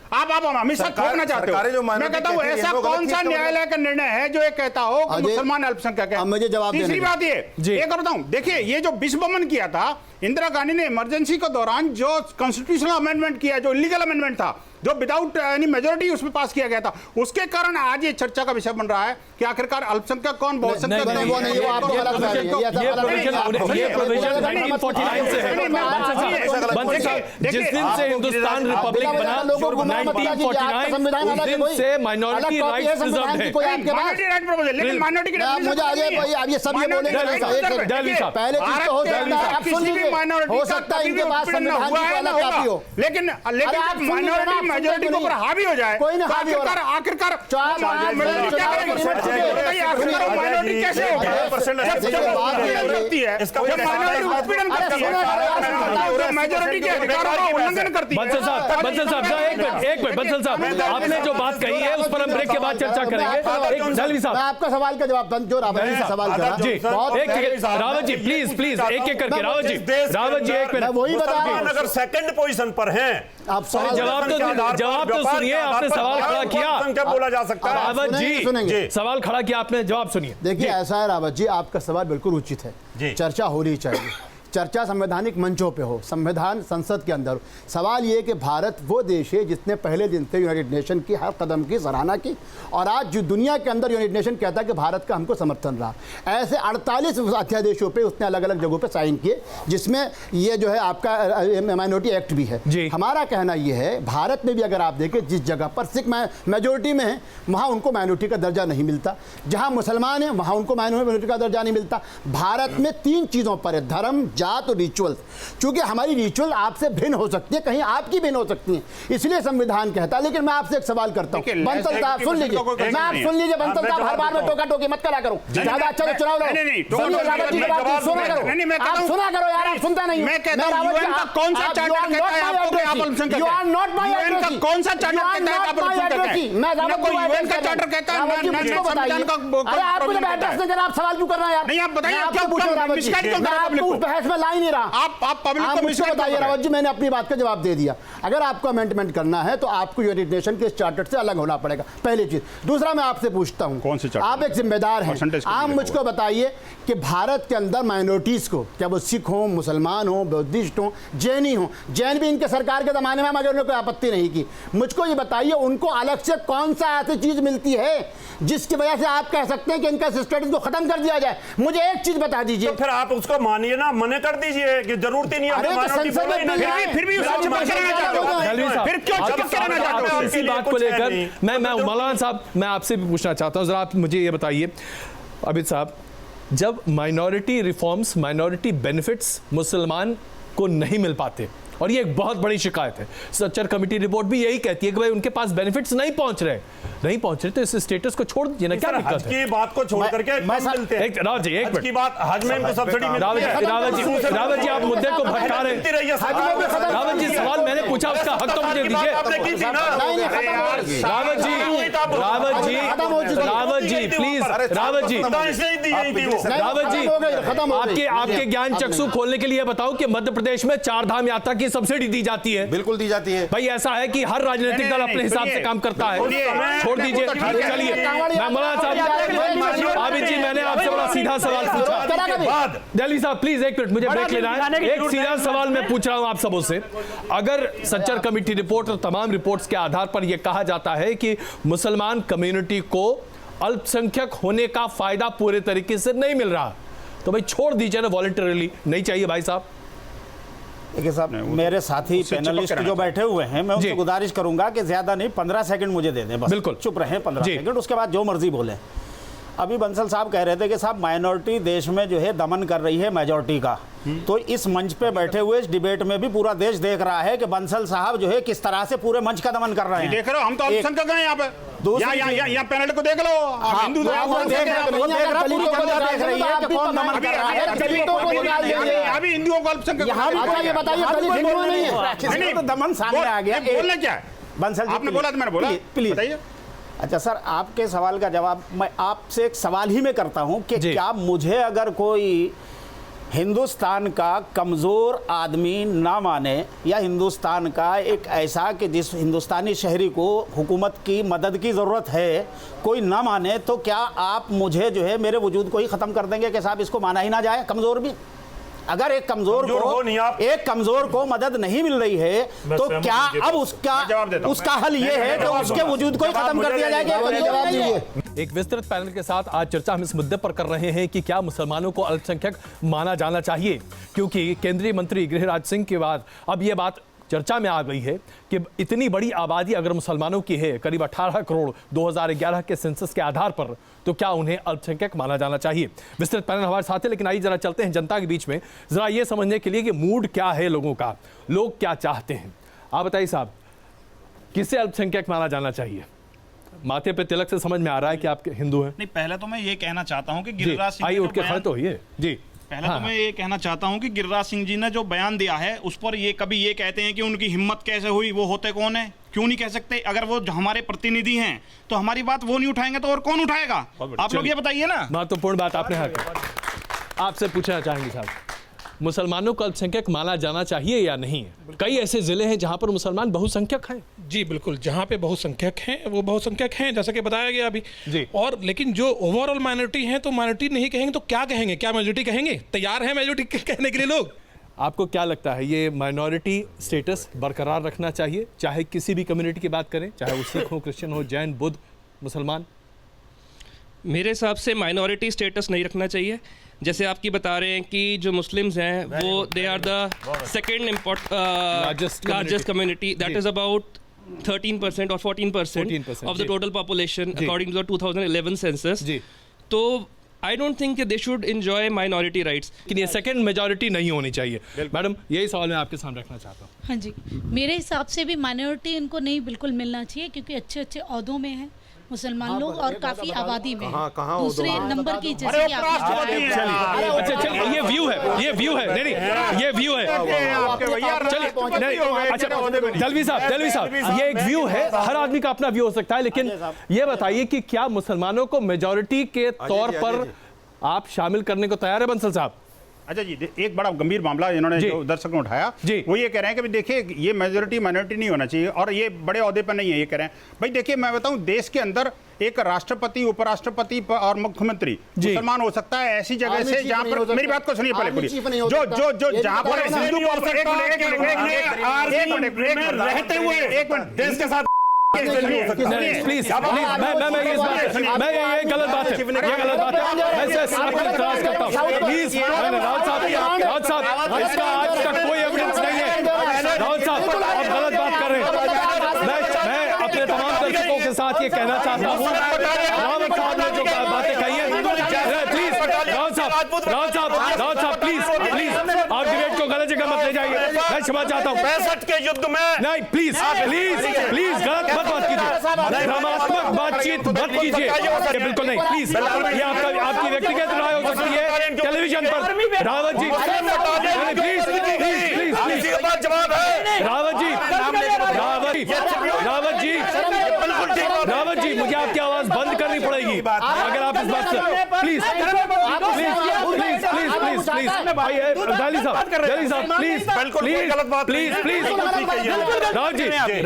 Speaker 6: आप हमेशा थोपना चाहते हो। मैं कहता हूं ऐसा कौन सा न्यायालय का निर्णय है जो ये कहता हो कि मुसलमान अल्पसंख्यक है?
Speaker 9: मुझे जवाब
Speaker 6: तीसरी बात ये कर बताऊं, देखिए ये जो विश्वमन किया था इंदिरा गांधी ने इमरजेंसी के दौरान, जो कॉन्स्टिट्यूशनल अमेंडमेंट किया, जो इलीगल अमेंडमेंट था, जो विदाउट एनी मेजोरिटी उसमें पास किया गया था, उसके कारण आज ये चर्चा का विषय बन रहा है कि आखिरकार अल्पसंख्यक कौन, बहुसंख्यक कौन।
Speaker 1: जिस दिन से हिंदुस्तान रिपब्लिक बना 1949 दिन से माइनॉरिटी राइट्स रिजर्व्ड है।
Speaker 6: माइनॉरिटी राइट प्रपोजल, लेकिन माइनॉरिटी के
Speaker 9: मुझे आगे अब ये सब ये बोलेंगे पहले चीज तो हो सकता है, आप सुन लीजिए, हो सकता है इनके पास संविधान की अलग काफी हो,
Speaker 6: लेकिन माइनॉरिटी मेजॉरिटी के ऊपर हावी हो जाए,
Speaker 9: कोई ना हावी हो रहा,
Speaker 6: आखिरकार
Speaker 9: माइनॉरिटी
Speaker 6: कैसे मेजॉरिटी के अधिकारों का उल्लंघन करती है।
Speaker 1: बंसल साहब एक मिनट बंसल साहब, आपने जो बात कही है उस पर हम ब्रेक के बाद चर्चा करेंगे।
Speaker 9: मैं आपका सवाल का जवाब जो रावत जी से सवाल करा
Speaker 1: जी, रावत जी प्लीज एक एक करके, रावत जी एक मिनट,
Speaker 9: वही बता रहा हूं,
Speaker 13: अगर सेकंड पोजीशन पर हैं,
Speaker 9: आप
Speaker 1: जवाब तो सुनिए, आपने सवाल खड़ा किया,
Speaker 13: क्या बोला जा सकता है?
Speaker 1: रावत जी सवाल खड़ा किया आपने, जवाब सुनिए।
Speaker 9: देखिए ऐसा है रावत जी, आपका सवाल बिल्कुल उचित है, चर्चा होनी चाहिए, चर्चा संवैधानिक मंचों पे हो, संविधान संसद के अंदर हो। सवाल ये कि भारत वो देश है जिसने पहले दिन से यूनाइटेड नेशन की हर कदम की सराहना की, और आज जो दुनिया के अंदर यूनाइटेड नेशन कहता है कि भारत का हमको समर्थन रहा। ऐसे 48 अध्यादेशों पे उसने अलग अलग जगहों पे साइन किए, जिसमें ये जो है आपका माइनॉरिटी एक्ट भी है। हमारा कहना ये है, भारत में भी अगर आप देखें जिस जगह पर सिख मेजोरिटी में है वहाँ उनको माइनॉरिटी का दर्जा नहीं मिलता, जहाँ मुसलमान हैं वहाँ उनको माइनॉरिटी का दर्जा नहीं मिलता। भारत में 3 चीज़ों पर है, धर्म, जात और रिचुअल। चूंकि हमारी रिचुअल आपसे भिन्न हो सकती है, कहीं आपकी भिन्न हो सकती है, इसलिए संविधान कहता है। लेकिन मैं आपसे एक सवाल करता हूं, बंसल साहब सुन लीजिए, मैं आप सुन लीजिए, बंसल साहब हर बार में टोका टोकी मत करा करो, ज्यादा अच्छा चुनाव लड़ो, सुनिए रावत जी की बात सुना करो, आप सुना करो यार, आप सुनता नहीं।
Speaker 6: मैं कहता हूं यूएन का कौन सा चार्टर कहता है आपको कि आप अल्पसंख्यक हैं?
Speaker 9: You are not my
Speaker 6: UN का कौन सा चार्टर कहता है आप अल्पसंख्यक हैं?
Speaker 9: मैं रावत
Speaker 6: कोई यूएन का चार्टर कहता है ना संविधान का।
Speaker 9: अरे आप मुझे एड्रेस नहीं कर, आप सवाल क्यों कर रहे हैं यार?
Speaker 6: नहीं आप बताइए, आप क्या पूछ रहे हैं?
Speaker 9: मैं आपको उस बहस में ला ही नहीं रहा।
Speaker 6: आप पब्लिक
Speaker 9: आप
Speaker 6: को
Speaker 9: मुझको बताइए रावत जी, मैंने अपनी बात का जवाब दे दिया। अगर आपको अमेंडमेंट करना है तो आपको यूनाइटेड नेशन के चार्टर से अलग होना पड़ेगा, पहली चीज। दूसरा मैं आपसे पूछता हूं,
Speaker 6: कौन से चार्टर?
Speaker 9: आप एक जिम्मेदार हैं, आप मुझको बताइए कि भारत के अंदर माइनॉरिटीज को, क्या वो सिख हो, मुसलमान हो, बौद्धिस्ट हो, जैनी हो, जैन भी इनके सरकार के जमाने में मगर उन्होंने कोई आपत्ति नहीं की, मुझको ये बताइए उनको अलग से कौन सा ऐसी चीज मिलती है जिसकी वजह से आप कह सकते हैं कि इनका स्टेटस को खत्म कर दिया जाए? मुझे एक चीज बता दीजिए।
Speaker 13: तो फिर आप उसको मानिए ना, मना कर दीजिए कि जरूरत ही नहीं है।
Speaker 6: फिर भी फिर क्यों चुप कराना चाहते हो?
Speaker 1: इसी बात को लेकर मैं मौलाना साहब, मैं आपसे भी पूछना चाहता हूं, जरा आप मुझे ये बताइए अबिद साहब, जब माइनॉरिटी रिफॉर्म्स, माइनॉरिटी बेनिफिट्स मुसलमान को नहीं मिल पाते, और ये एक बहुत बड़ी शिकायत है, सच्चर कमेटी रिपोर्ट भी यही कहती है कि भाई उनके पास बेनिफिट्स नहीं पहुंच रहे तो इस स्टेटस को छोड़ दीजिए ना, क्या दिक्कत है?
Speaker 13: की बात को छोड़ करके मिलते हैं।
Speaker 1: रावत जी एक मिनट
Speaker 13: की बात, हज में इनको सब्सिडी मिलती है।
Speaker 1: रावत जी आप मुद्दे को भटका रहे हैं। रावत जी सवाल मैंने पूछा, उसका हक तो मुझे दीजिए। रावत जी प्लीज, आपके ज्ञान चक्षु खोलने के लिए बताओ कि मध्य प्रदेश में 4 धाम यात्रा की सब्सिडी दी जाती है।
Speaker 7: बिल्कुल दी जाती है
Speaker 1: भाई, ऐसा है कि हर राजनीतिक दल अपने हिसाब से काम करता है, छोड़ दीजिए। चलिए मैं मौलाना साहब, आबिद जी मैंने आपसे बड़ा सीधा सवाल पूछा, दिल्ली साहब प्लीज एक मिनट, मुझे ब्रेक लेना है। एक सीधा सवाल मैं पूछ रहा हूं आप सबों से, अगर सच्चर कमेटी रिपोर्ट और तमाम रिपोर्ट्स के आधार पर यह कहा जाता है कि मुसलमान कम्युनिटी को अल्पसंख्यक होने का फायदा पूरे तरीके से नहीं मिल रहा, तो भाई छोड़ दीजिए ना, वॉलंटरली नहीं चाहिए भाई साहब।
Speaker 11: देखिए साहब, मेरे साथी पैनलिस्ट जो बैठे हुए हैं, मैं उनसे गुजारिश करूंगा कि ज्यादा नहीं 15 सेकंड मुझे दे दें बस।
Speaker 1: बिल्कुल
Speaker 11: चुप रहें 15 सेकंड, उसके बाद जो मर्जी बोलें। अभी बंसल साहब कह रहे थे कि साहब माइनॉरिटी देश में जो है दमन कर रही है मेजॉरिटी का, तो इस मंच पे बैठे हुए इस डिबेट में भी पूरा देश देख रहा है कि बंसल साहब जो है किस तरह से पूरे मंच का दमन कर रहे हैं।
Speaker 6: देख रहे हो, हम तो अल्पसंख्यक हैं यहाँ पे, यहाँ पैनल को देख लो, हिंदू
Speaker 11: देख रही है कि कौन दमन कर रहा है।
Speaker 6: अभी हिंदुओं को अल्पसंख्यक
Speaker 11: दमन सामने आ गया।
Speaker 6: बोलना क्या है
Speaker 11: बंसल जी,
Speaker 6: आपने बोला तो मैंने बोला,
Speaker 11: प्लीज। अच्छा सर, आपके सवाल का जवाब मैं आपसे एक सवाल ही में करता हूं कि क्या मुझे अगर कोई हिंदुस्तान का कमज़ोर आदमी ना माने, या हिंदुस्तान का एक ऐसा कि जिस हिंदुस्तानी शहरी को हुकूमत की मदद की ज़रूरत है कोई ना माने, तो क्या आप मुझे जो है मेरे वजूद को ही ख़त्म कर देंगे कि साहब इसको माना ही ना जाए, कमज़ोर भी? अगर एक कमजोर को मदद नहीं मिल रही है तो क्या अब उसका हल ये है कि उसके वजूद को ही खत्म कर दिया जाएगा?
Speaker 1: एक विस्तृत पैनल के साथ आज चर्चा हम इस मुद्दे पर कर रहे हैं कि क्या मुसलमानों को अल्पसंख्यक माना जाना चाहिए, क्योंकि केंद्रीय मंत्री गिरिराज सिंह के बाद अब यह बात चर्चा में आ गई है कि इतनी बड़ी आबादी अगर मुसलमानों की है, करीब 18 करोड़ 2011 के सेंसस के आधार पर, तो क्या उन्हें अल्पसंख्यक माना जाना चाहिए? विस्तृत पैनल हमारे साथ है, लेकिन आइए जरा चलते हैं जनता के बीच में, जरा ये समझने के लिए कि मूड क्या है लोगों का, लोग क्या चाहते हैं। आप बताइए साहब, किसे अल्पसंख्यक माना जाना चाहिए? माथे पे तिलक से समझ में आ रहा है कि आप हिंदू हैं।
Speaker 14: नहीं, पहले तो मैं ये कहना चाहता हूं कि गिरिराज सिंह
Speaker 1: आइए उठ के खड़े तो होइए जी।
Speaker 14: पहले तो मैं ये कहना चाहता हूं कि गिरिराज सिंह जी ने जो बयान दिया है उस पर ये कभी ये कहते हैं कि उनकी हिम्मत कैसे हुई, वो होते कौन है, क्यों नहीं कह सकते? अगर वो हमारे प्रतिनिधि हैं तो हमारी बात वो नहीं उठाएंगे तो और कौन उठाएगा? आप लोग ये बताइए ना।
Speaker 1: महत्वपूर्ण बात आपने आपसे पूछना चाहेंगे साहब, मुसलमानों को अल्पसंख्यक माना जाना चाहिए या नहीं? कई ऐसे जिले हैं जहां पर मुसलमान बहुसंख्यक हैं।
Speaker 15: जी बिल्कुल, जहां पे बहुसंख्यक हैं वो बहुसंख्यक हैं, जैसा कि बताया गया अभी जी। और लेकिन जो ओवरऑल माइनॉरिटी हैं तो माइनॉरिटी नहीं कहेंगे तो क्या कहेंगे? क्या मेजॉरिटी कहेंगे? तैयार है मेजॉरिटी कहने के लिए लोग?
Speaker 1: आपको क्या लगता है ये माइनॉरिटी स्टेटस बरकरार रखना चाहिए, चाहे किसी भी कम्युनिटी की बात करें, चाहे वो सिख हो, क्रिश्चियन हो, जैन, बुद्ध, मुसलमान?
Speaker 16: मेरे हिसाब से माइनॉरिटी स्टेटस नहीं रखना चाहिए। जैसे आपकी बता रहे हैं कि जो मुस्लिम्स हैं वो they are the second largest community, that is about 13% और 14% of the total population according to the 2011 census. तो I don't think they should enjoy minority rights.
Speaker 1: कि ये सेकंड मेजॉरिटी नहीं होनी चाहिए। मैडम, यही सवाल मैं आपके सामने रखना चाहता हूँ।
Speaker 17: हाँ जी, मेरे हिसाब से भी माइनॉरिटी इनको नहीं बिल्कुल मिलना चाहिए, क्योंकि अच्छे अच्छे ओहदों में हैं मुसलमान लोग और काफी आबादी में दूसरे नंबर की, जैसे कि
Speaker 1: अच्छा ये व्यू है, ये व्यू है, नहीं ये व्यू है। चलिए अच्छा, दलवी साहब ये एक व्यू है, हर आदमी का अपना व्यू हो सकता है, लेकिन ये बताइए कि क्या मुसलमानों को मेजॉरिटी के तौर पर आप शामिल करने को तैयार है बंसल साहब?
Speaker 6: अच्छा जी, एक बड़ा गंभीर मामला इन्होंने जो दर्शक ने उठाया वो ये कह रहे हैं कि देखिए ये मेजॉरिटी माइनॉरिटी नहीं होना चाहिए और ये बड़े ओहदे पर नहीं है, ये कह रहे हैं। भाई देखिए, मैं बताऊं, देश के अंदर एक राष्ट्रपति, उपराष्ट्रपति और मुख्यमंत्री मुसलमान हो सकता है ऐसी जगह से जहां पर, मेरी बात को सुनिए पहले पूरी, जो जहां पर हिंदू रहते हुए एक मिनट देश के साथ
Speaker 1: प्लीज मैं ये गलत बात है, ये गलत बात है, मैं इतराज करता हूँ प्लीज। राउत साहब इसका आज तक कोई एविडेंस नहीं है। राउत साहब आप गलत बात कर रहे हैं। मैं अपने तमाम दर्शकों के साथ ये कहना चाहता हूँ, रावत साहब ने जो बातें कही है, प्लीज रावत साहब प्लीज आप डिबेट को गलत जगह मत ले जाइए। मैं क्षमा चाहता हूँ।
Speaker 13: 65 के युद्ध में
Speaker 1: नहीं, प्लीज गलत मत बात कीजिए, भ्रमात्मक बातचीत मत कीजिए, बिल्कुल नहीं, प्लीज। ये आपकी व्यक्तिगत राय हो सकती है टेलीविजन पर। रावत जी प्लीज
Speaker 13: जवाब है।
Speaker 1: रावत जी मुझे आपकी आवाज बंद करनी पड़ेगी अगर आप इस बात से प्लीज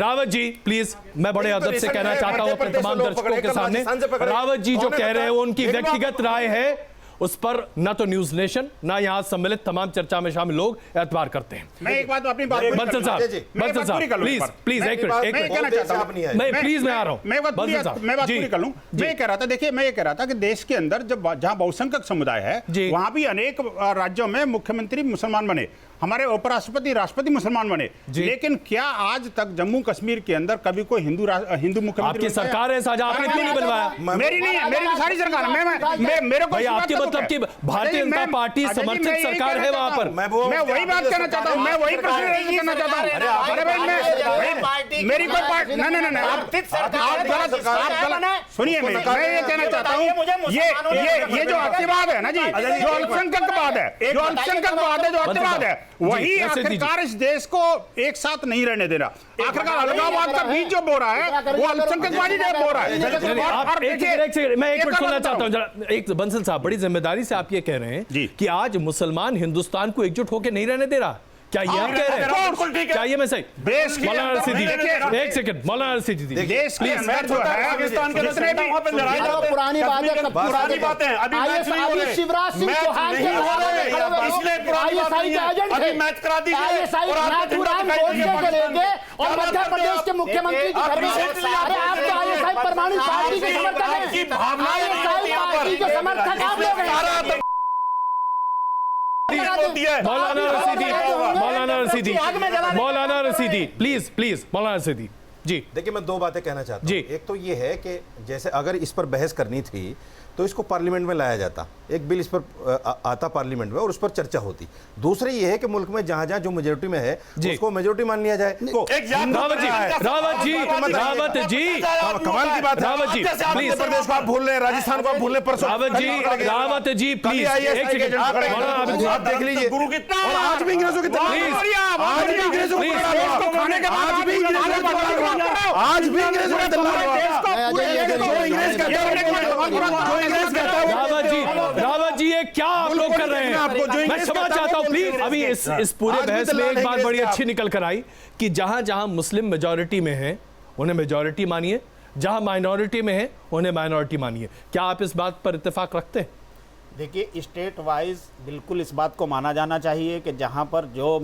Speaker 1: रावत जी प्लीज, मैं बड़े अदब से कहना चाहता हूं अपने तमाम दर्शकों के सामने, रावत जी जो कह रहे हैं वो उनकी व्यक्तिगत राय है, उस पर ना तो न्यूज नेशन ना यहाँ सम्मिलित तमाम चर्चा में शामिल लोग एतबार करते हैं।
Speaker 6: मैं एक बात अपनी बात
Speaker 1: बंसल साहब प्लीज एक मिनट मैं प्लीज मैं आ रहा हूँ।
Speaker 6: मैं बात पूरी कर लूं। मैं कह रहा था, देखिए मैं ये कह रहा था कि देश के अंदर जहाँ बहुसंख्यक समुदाय है वहां भी अनेक राज्यों में मुख्यमंत्री मुसलमान बने, हमारे उपराष्ट्रपति राष्ट्रपति मुसलमान बने, लेकिन क्या आज तक जम्मू कश्मीर के अंदर कभी कोई हिंदू मुख्यमंत्री?
Speaker 1: आपकी सरकार है साझा, आपने क्यों नहीं बनवाया?
Speaker 6: मेरी नहीं है, मेरी सारी सरकार है। मेरे को
Speaker 1: आपके मतलब कि भारतीय जनता पार्टी समर्थित सरकार है वहां पर।
Speaker 6: मैं वही बात कहना चाहता हूँ, मैं वही प्रश्न करना चाहता हूँ। अरे भाई मेरी कोई पार्टी नहीं, आप सुनिए, मैं ये कहना चाहता हूँ, ये जो अतिवाद है ना जी, जो अल्पसंख्यकवाद है, जो अतिवाद है, वही आखिरकार इस देश को एक साथ नहीं रहने देना। आखिरकार अलगाववाद का बीज जो बो रहा है वो अल्पसंख्यकवादी बो रहा है।
Speaker 1: मैं एक मिनट सुनना चाहता हूँ, एक बंसल साहब, बड़ी जिम्मेदारी से आप ये कह रहे हैं कि आज मुसलमान हिंदुस्तान को एकजुट होकर नहीं रहने दे रहा, क्या ये आप कह रहे हैं? क्या ये मैं सही?
Speaker 6: देश के
Speaker 1: मौलाना रशीदी, एक सेकंड, मौलाना रशीदी,
Speaker 6: देश के अंदर जो है
Speaker 13: पाकिस्तान के जितने भी वहां पे लड़ाई होती है,
Speaker 9: पुरानी बात है,
Speaker 13: पुरानी बातें हैं, अभी मैच नहीं हो रहे,
Speaker 9: शिवराज सिंह
Speaker 13: मैच
Speaker 9: चौहान
Speaker 13: नहीं हो रहे, इसलिए पुरानी बात नहीं है, अभी मैच करा दीजिए और
Speaker 9: नाथूराम गोडसे को लेंगे और मध्य प्रदेश के मुख्यमंत्री की घर में अरे आप तो आईएसआई परमाणु पार्टी के समर्थक हैं, आईएसआई पार्टी के समर्थक आप लोग हैं।
Speaker 1: मौलाना रशीदी, मौलाना रशीदी, मौलाना रशीदी, प्लीज प्लीज, मौलाना रशीदी जी।
Speaker 7: देखिए मैं दो बातें कहना चाहता हूँ। एक तो ये है कि जैसे अगर इस पर बहस करनी थी तो इसको पार्लियामेंट में लाया जाता, एक बिल इस पर आता पार्लियामेंट में और उस पर चर्चा होती। दूसरी ये है कि मुल्क में जहां जहां जो मेजोरिटी में है उसको मेजोरिटी मान लिया जाए।
Speaker 1: रावत जी, रावत जी, रावत जी,
Speaker 6: कमाल की बात है।
Speaker 1: रावत जी
Speaker 6: प्लीज, प्रदेश को आप भूल रहे हैं, राजस्थान को आप भूल रहे हैं, परसों
Speaker 1: रावत जी, रावत जी प्लीज एक सेकंड,
Speaker 6: आप देख लीजिए। और आज भी अंग्रेजों की
Speaker 1: आज भी अंग्रेजों रावत जी, रावत जी ये क्या आप लोग कर रहे हैं? मैं क्षमा चाहता हूं प्लीज। अभी इस पूरे बहस में एक बात बड़ी अच्छी निकल कर आई कि जहां जहां मुस्लिम मेजॉरिटी में है उन्हें मेजॉरिटी मानिए, जहां माइनॉरिटी में है उन्हें माइनॉरिटी मानिए। क्या आप इस बात पर इत्तेफाक रखते हैं?
Speaker 11: देखिए, स्टेट वाइज बिल्कुल इस बात को माना जाना चाहिए कि जहां पर जो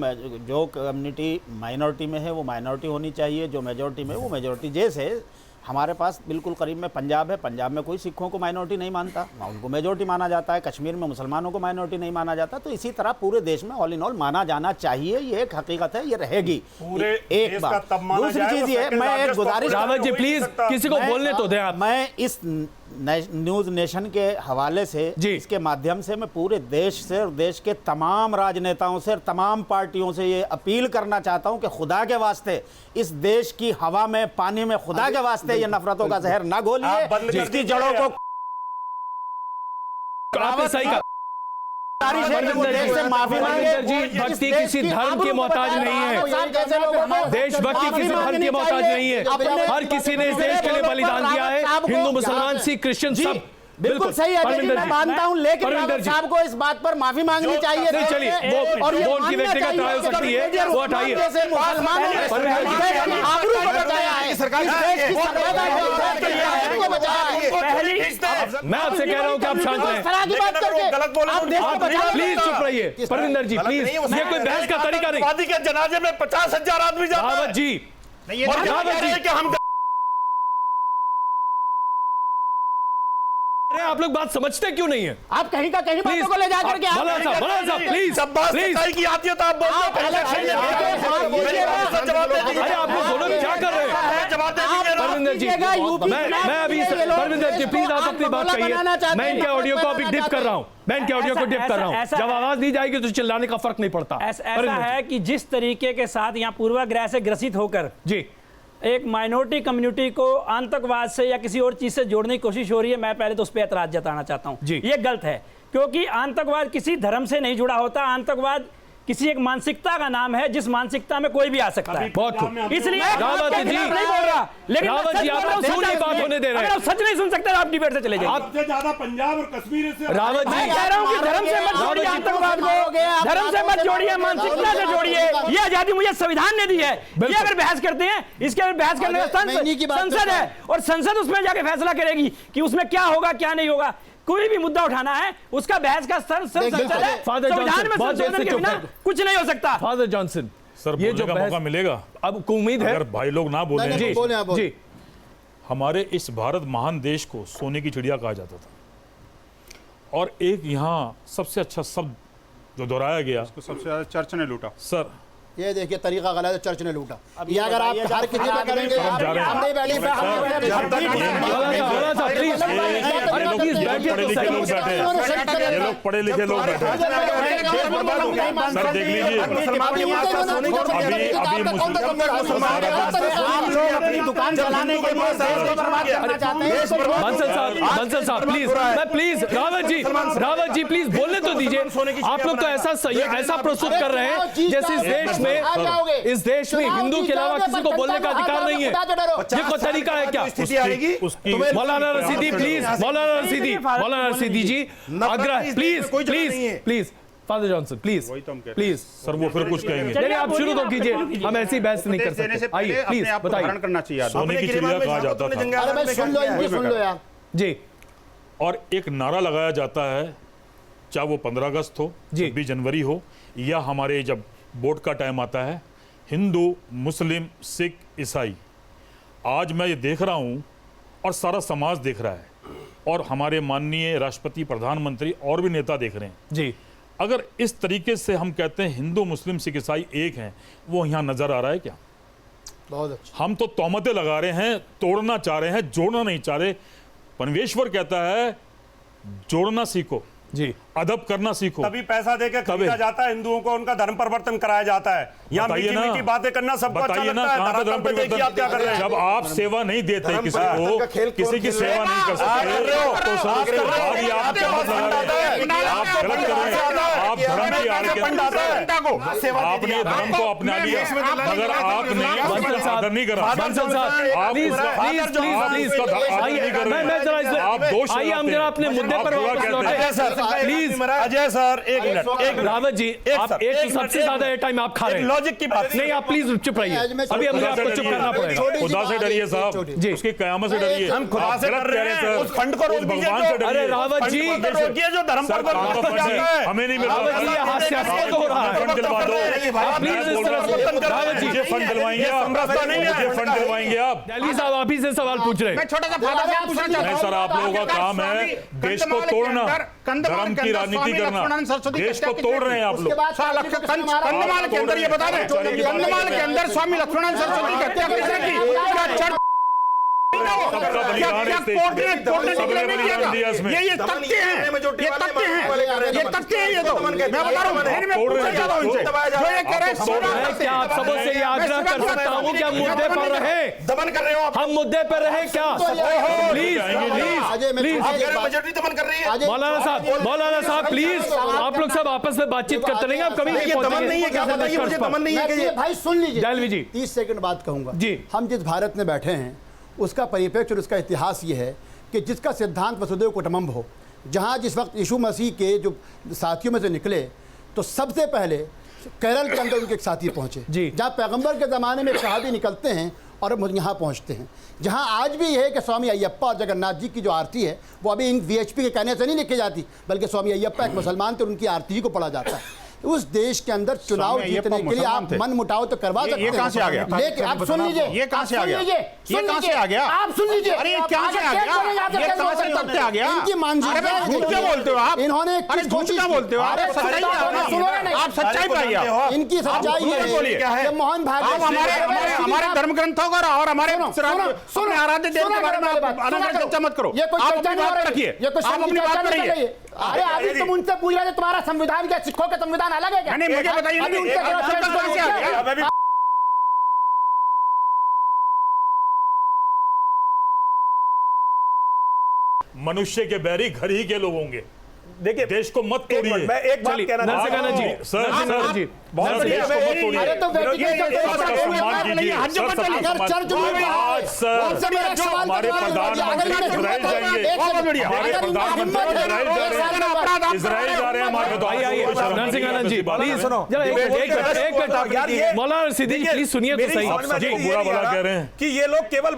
Speaker 11: कम्युनिटी माइनॉरिटी में है वो माइनॉरिटी होनी चाहिए, जो मेजॉरिटी में वो मेजॉरिटी। जैसे हमारे पास बिल्कुल करीब में पंजाब है, पंजाब में कोई सिखों को माइनॉरिटी नहीं मानता, उनको मेजॉरिटी माना जाता है। कश्मीर में मुसलमानों को माइनॉरिटी नहीं माना जाता। तो इसी तरह पूरे देश में ऑल इन ऑल माना जाना चाहिए, ये एक हकीकत है, ये रहेगी।
Speaker 13: पूरे
Speaker 11: एक बात। दूसरी चीज ये, मैं एक गुजारिश,
Speaker 1: रावत जी प्लीज किसी को बोलने तो दें आप।
Speaker 11: मैं इस न्यूज नेशन के हवाले से, इसके माध्यम से मैं पूरे देश से और देश के तमाम राजनेताओं से और तमाम पार्टियों से ये अपील करना चाहता हूं कि खुदा के वास्ते इस देश की हवा में, पानी में खुदा के वास्ते ये नफरतों का जहर ना घोलिए, इसकी जड़ों को
Speaker 1: सही का
Speaker 11: माफी
Speaker 1: जी। भक्ति किसी धर्म के मोहताज नहीं है, देशभक्ति किसी धर्म के मोहताज नहीं है। हर किसी ने इस देश के लिए बलिदान दिया है, हिंदू मुसलमान सिख क्रिश्चियन सब।
Speaker 11: बिल्कुल सही है, मैं मानता हूं, लेकिन रावत साहब को इस बात पर माफी मांगनी चाहिए।
Speaker 1: चलिए वो उनकी व्यक्तिगत राय हो सकती है, वो हटाइए। मैं आपसे कह रहा हूं कि आप शांत रहें, प्लीज चुप रहिए। परविंदर जी प्लीज, ये कोई बहस का तरीका नहीं।
Speaker 13: के जनाजे में 50,000 आदमी जाते हैं।
Speaker 1: रावत जी, रावत जी, आप लोग बात समझते क्यों नहीं है?
Speaker 11: आप कहीं का कहीं बातों को ले जाकर के
Speaker 1: प्लीज
Speaker 13: जब बात सच्चाई की आती है तो आप बोलते हैं।
Speaker 1: अरे आप लोग दोनों क्या कर रहे हैं? परविंदर जी, मैं अभी परविंदर जी प्लीज आप अपनी बात कहिए। मैं इनके ऑडियो को अभी डिप कर रहा हूँ, मैं इनके ऑडियो को डिप कर रहा हूँ। जब आवाज दी जाएगी तो चिल्लाने का फर्क नहीं पड़ता।
Speaker 12: ऐसा है कि जिस तरीके के साथ यहाँ पूर्वाग्रह से ग्रसित होकर
Speaker 1: जी
Speaker 12: एक माइनॉरिटी कम्युनिटी को आतंकवाद से या किसी और चीज से जोड़ने की कोशिश हो रही है, मैं पहले तो उस पर ऐतराज जताना चाहता हूं। ये गलत है, क्योंकि आतंकवाद किसी धर्म से नहीं जुड़ा होता। आतंकवाद किसी एक मानसिकता का नाम है, जिस मानसिकता में कोई भी आ सकता है। इसलिए
Speaker 1: रावत जी
Speaker 12: नहीं बोल रहा, लेकिन
Speaker 1: रावत जी आप बात होने दे रहे हैं।
Speaker 12: आप सच नहीं सुन सकते, आप डिबेट से चले जाइए।
Speaker 13: सबसे ज्यादा पंजाब और कश्मीर से
Speaker 1: रावत जी
Speaker 12: कह रहा हूं कि धर्म से मत जोड़िए आतंकवाद को, धर्म से मत जोड़िए, मानसिकता से जोड़िए। ये आजादी मुझे संविधान ने दी है। ये अगर बहस करते हैं, इसके अगर बहस करने का संसद है और संसद उसमें जाके फैसला करेगी कि उसमें क्या होगा क्या नहीं होगा। कोई भी मुद्दा उठाना है उसका बहस का स्तर संविधान में संशोधन के बिना कुछ नहीं हो सकता।
Speaker 1: फादर जॉनसन
Speaker 10: सर, ये जो मौका मिलेगा
Speaker 1: अब उम्मीद है,
Speaker 10: अगर भाई लोग ना बोले
Speaker 1: जी।
Speaker 10: हमारे इस भारत महान देश को सोने की चिड़िया कहा जाता था, और एक यहाँ सबसे अच्छा शब्द जो दोहराया गया,
Speaker 6: सबसे ज्यादा चर्च ने लूटा।
Speaker 10: सर
Speaker 9: ये देखिए तरीका गलत है, चर्च ने लूटा। ये अगर आप हर किसी पे करेंगे, हमने बैठी
Speaker 10: ये लोग पढ़े लिखे लोग बैठे हैं। सर देख लीजिए,
Speaker 11: अभी दुकान चलाने के
Speaker 1: बंसल साहब प्लीज, रावत जी प्लीज बोलने तो दीजिए। आप लोग तो ऐसा प्रस्तुत कर रहे हैं जैसे इस देश में हिंदू के अलावा किसी को बोलने का अधिकार नहीं है। ये कोई तरीका है क्या? मौलाना रशीदी प्लीज, मौलाना रशीदी जी आग्रह, please father Johnson please please.
Speaker 10: Sir वो फिर कुछ कहेंगे।
Speaker 1: चलिए आप शुरू तो कीजिए, हम ऐसी बहस नहीं कर सकते। आइए प्लीज बताइए।
Speaker 6: करना चाहिए,
Speaker 10: सोने की चिड़िया कहा जाता था।
Speaker 9: सुन लो यार
Speaker 10: जी। और एक नारा लगाया जाता है, चाहे वो 15 अगस्त हो, 26 जनवरी हो, या हमारे जब वोट का टाइम आता है, हिंदू, मुस्लिम, सिख, ईसाई। आज मैं ये देख रहा हूं और सारा समाज देख रहा है, और हमारे माननीय राष्ट्रपति, प्रधानमंत्री और भी नेता देख रहे हैं
Speaker 1: जी।
Speaker 10: अगर इस तरीके से हम कहते हैं हिंदू, मुस्लिम, सिख, ईसाई एक हैं, वो यहाँ नजर आ रहा है क्या?
Speaker 9: बहुत अच्छा।
Speaker 10: हम तो तौमतें लगा रहे हैं, तोड़ना चाह रहे हैं, जोड़ना नहीं चाह रहे। परमेश्वर कहता है जोड़ना सीखो
Speaker 1: जी,
Speaker 10: अदब करना सीखो।
Speaker 8: तभी पैसा देकर खरीदा जाता है हिंदुओं को, उनका धर्म परिवर्तन कराया जाता है। यहाँ मीठी बातें करना सबको अच्छा लगता है। धरातल पे देखिए आप क्या कर रहे हैं।
Speaker 10: जब आप सेवा नहीं देते किसी को, किसी की सेवा नहीं कर सकते, तो आप क्या मत लगा रहे हैं? आप गलत कर रहे हैं। आप धर्म की आड़ के आपने धर्म को अपना लिया, मगर आपने आदर नहीं करा। आप दोष
Speaker 1: आइए हम जरा अपने मुद्दे पर वापस लौटें प्लीज।
Speaker 8: अजय सर एक मिनट,
Speaker 1: रावत जी आप एक सबसे ज्यादा टाइम आप खा रहे हैं।
Speaker 8: लॉजिक की बात
Speaker 1: नहीं, आप प्लीज चुप रहिए। अभी हमें आपको चुप करना पड़ेगा।
Speaker 10: खुदा से डरिए साहब जी, उसकी कयामत से डरिए।
Speaker 8: हम खुदा से डर रहे हैं, उस फंड को रोक दीजिए।
Speaker 10: भगवान से डरिए।
Speaker 1: अरे रावत जी
Speaker 8: रोकिए जो धर्म पर
Speaker 10: हमें नहीं मिल रहा।
Speaker 1: हास्यास्पद हो रहा है।
Speaker 10: फंड दिलवा दो प्लीज। इस तरह रावत जी फंड दिलवाएंगे आप, मुझे फंड दिलवाएंगे आप।
Speaker 1: दिल्ली साहब आप ही से सवाल पूछ रहे हैं।
Speaker 6: मैं छोटा सा फादर साहब पूछना चाहता हूं।
Speaker 10: सर आप लोगों का काम है देश को तोड़ना, धर्म की राजनीति करना। देश को तोड़ रहे हैं आप लोग।
Speaker 6: कंधमाल के अंदर ये बता रहे हैं, कंधमाल के अंदर स्वामी लक्ष्मणानंद सरस्वती की हत्या किसने की?
Speaker 10: सबका बलिदान है, सबने बलिदान दिया इसमें।
Speaker 6: ये तथ्य हैं, ये तथ्य हैं, ये तथ्य हैं। ये तो मैं बता रहा हूं, मैं पूछना चाहता हूं इनसे जो ये कह रहे हैं।
Speaker 1: क्या आप सबों से ये आग्रह कर सकता हूं कि हम मुद्दे पर रहे,
Speaker 6: दमन कर रहे हो आप।
Speaker 1: हम मुद्दे पर रहे क्या? प्लीज प्लीज
Speaker 6: मेजॉरिटी दमन कर रही है।
Speaker 1: मौलाना साहब प्लीज, आप लोग सब आपस में बातचीत करते रहेंगे। आप कभी नहीं
Speaker 9: पहुंचेंगे। भाई सुन लीजिए,
Speaker 1: दहलवी जी
Speaker 9: 30 सेकंड बात कहूंगा
Speaker 1: जी।
Speaker 9: हम जिस भारत में बैठे हैं उसका परिप्रेक्ष्य और उसका इतिहास ये है कि जिसका सिद्धांत वसुदेव कुटुंबकम हो, जहाँ जिस वक्त यीशु मसीह के जो साथियों में से निकले तो सबसे पहले केरल के अंदर उनके एक साथी पहुँचे, जहाँ पैगंबर के ज़माने में शहादी निकलते हैं और अब यहाँ पहुँचते हैं। जहाँ आज भी यह है कि स्वामी अय्यप्पा और जगन्नाथ जी की जो आरती है वो अभी इन VHP के कहने से नहीं लिखी जाती, बल्कि स्वामी अय्यप्पा एक मुसलमान थे, उनकी आरती ही को पढ़ा जाता है। उस देश के अंदर चुनाव जीतने के लिए आप मन मुटाव तो करवा सकते हैं।
Speaker 6: ये कहां से आ गया?
Speaker 9: लेकिन आप सुन लीजिए,
Speaker 6: ये कहां से आ गया?
Speaker 9: ये कहां से आ गया? आप सुन लीजिए।
Speaker 6: अरे ये कहां से आ गया? ये कहां से तथ्य आ गया?
Speaker 9: इनकी मानसिकता है।
Speaker 6: झूठ क्या बोलते हो आप?
Speaker 9: इन्होंने
Speaker 6: अरे झूठ क्या बोलते हो आप? सच्चाई आप सच्चाई पाइए।
Speaker 9: इनकी सच्चाई है मोहन भागवत
Speaker 6: हमारे धर्म ग्रंथों का और हमारे आराध्य देव के बारे में अनादर चर्चा मत करो।
Speaker 9: ये कोई चर्चा नहीं
Speaker 6: रखिए,
Speaker 9: आप अपनी बात करिए। अरे अभी तुम उनसे पूछ रहे थे तुम्हारा संविधान क्या, सिखों का संविधान अलग है क्या?
Speaker 6: नहीं मुझे बताइए।
Speaker 10: मनुष्य के बैरी घर ही के लोग होंगे।
Speaker 8: देखिए
Speaker 10: देश को मत तोड़िए।
Speaker 8: मैं एक बात कहना चाहता हूं
Speaker 10: जी, सर जी बहुत बढ़िया।
Speaker 9: अरे तो
Speaker 10: हमारे प्रधानमंत्री इजराइल जा रहे हैं हमारे।
Speaker 1: प्लीज सुनो मौलाना सिद्दीकी प्लीज सुनिए तो सही।
Speaker 10: बुरा भला कह रहे हैं
Speaker 8: कि ये लोग केवल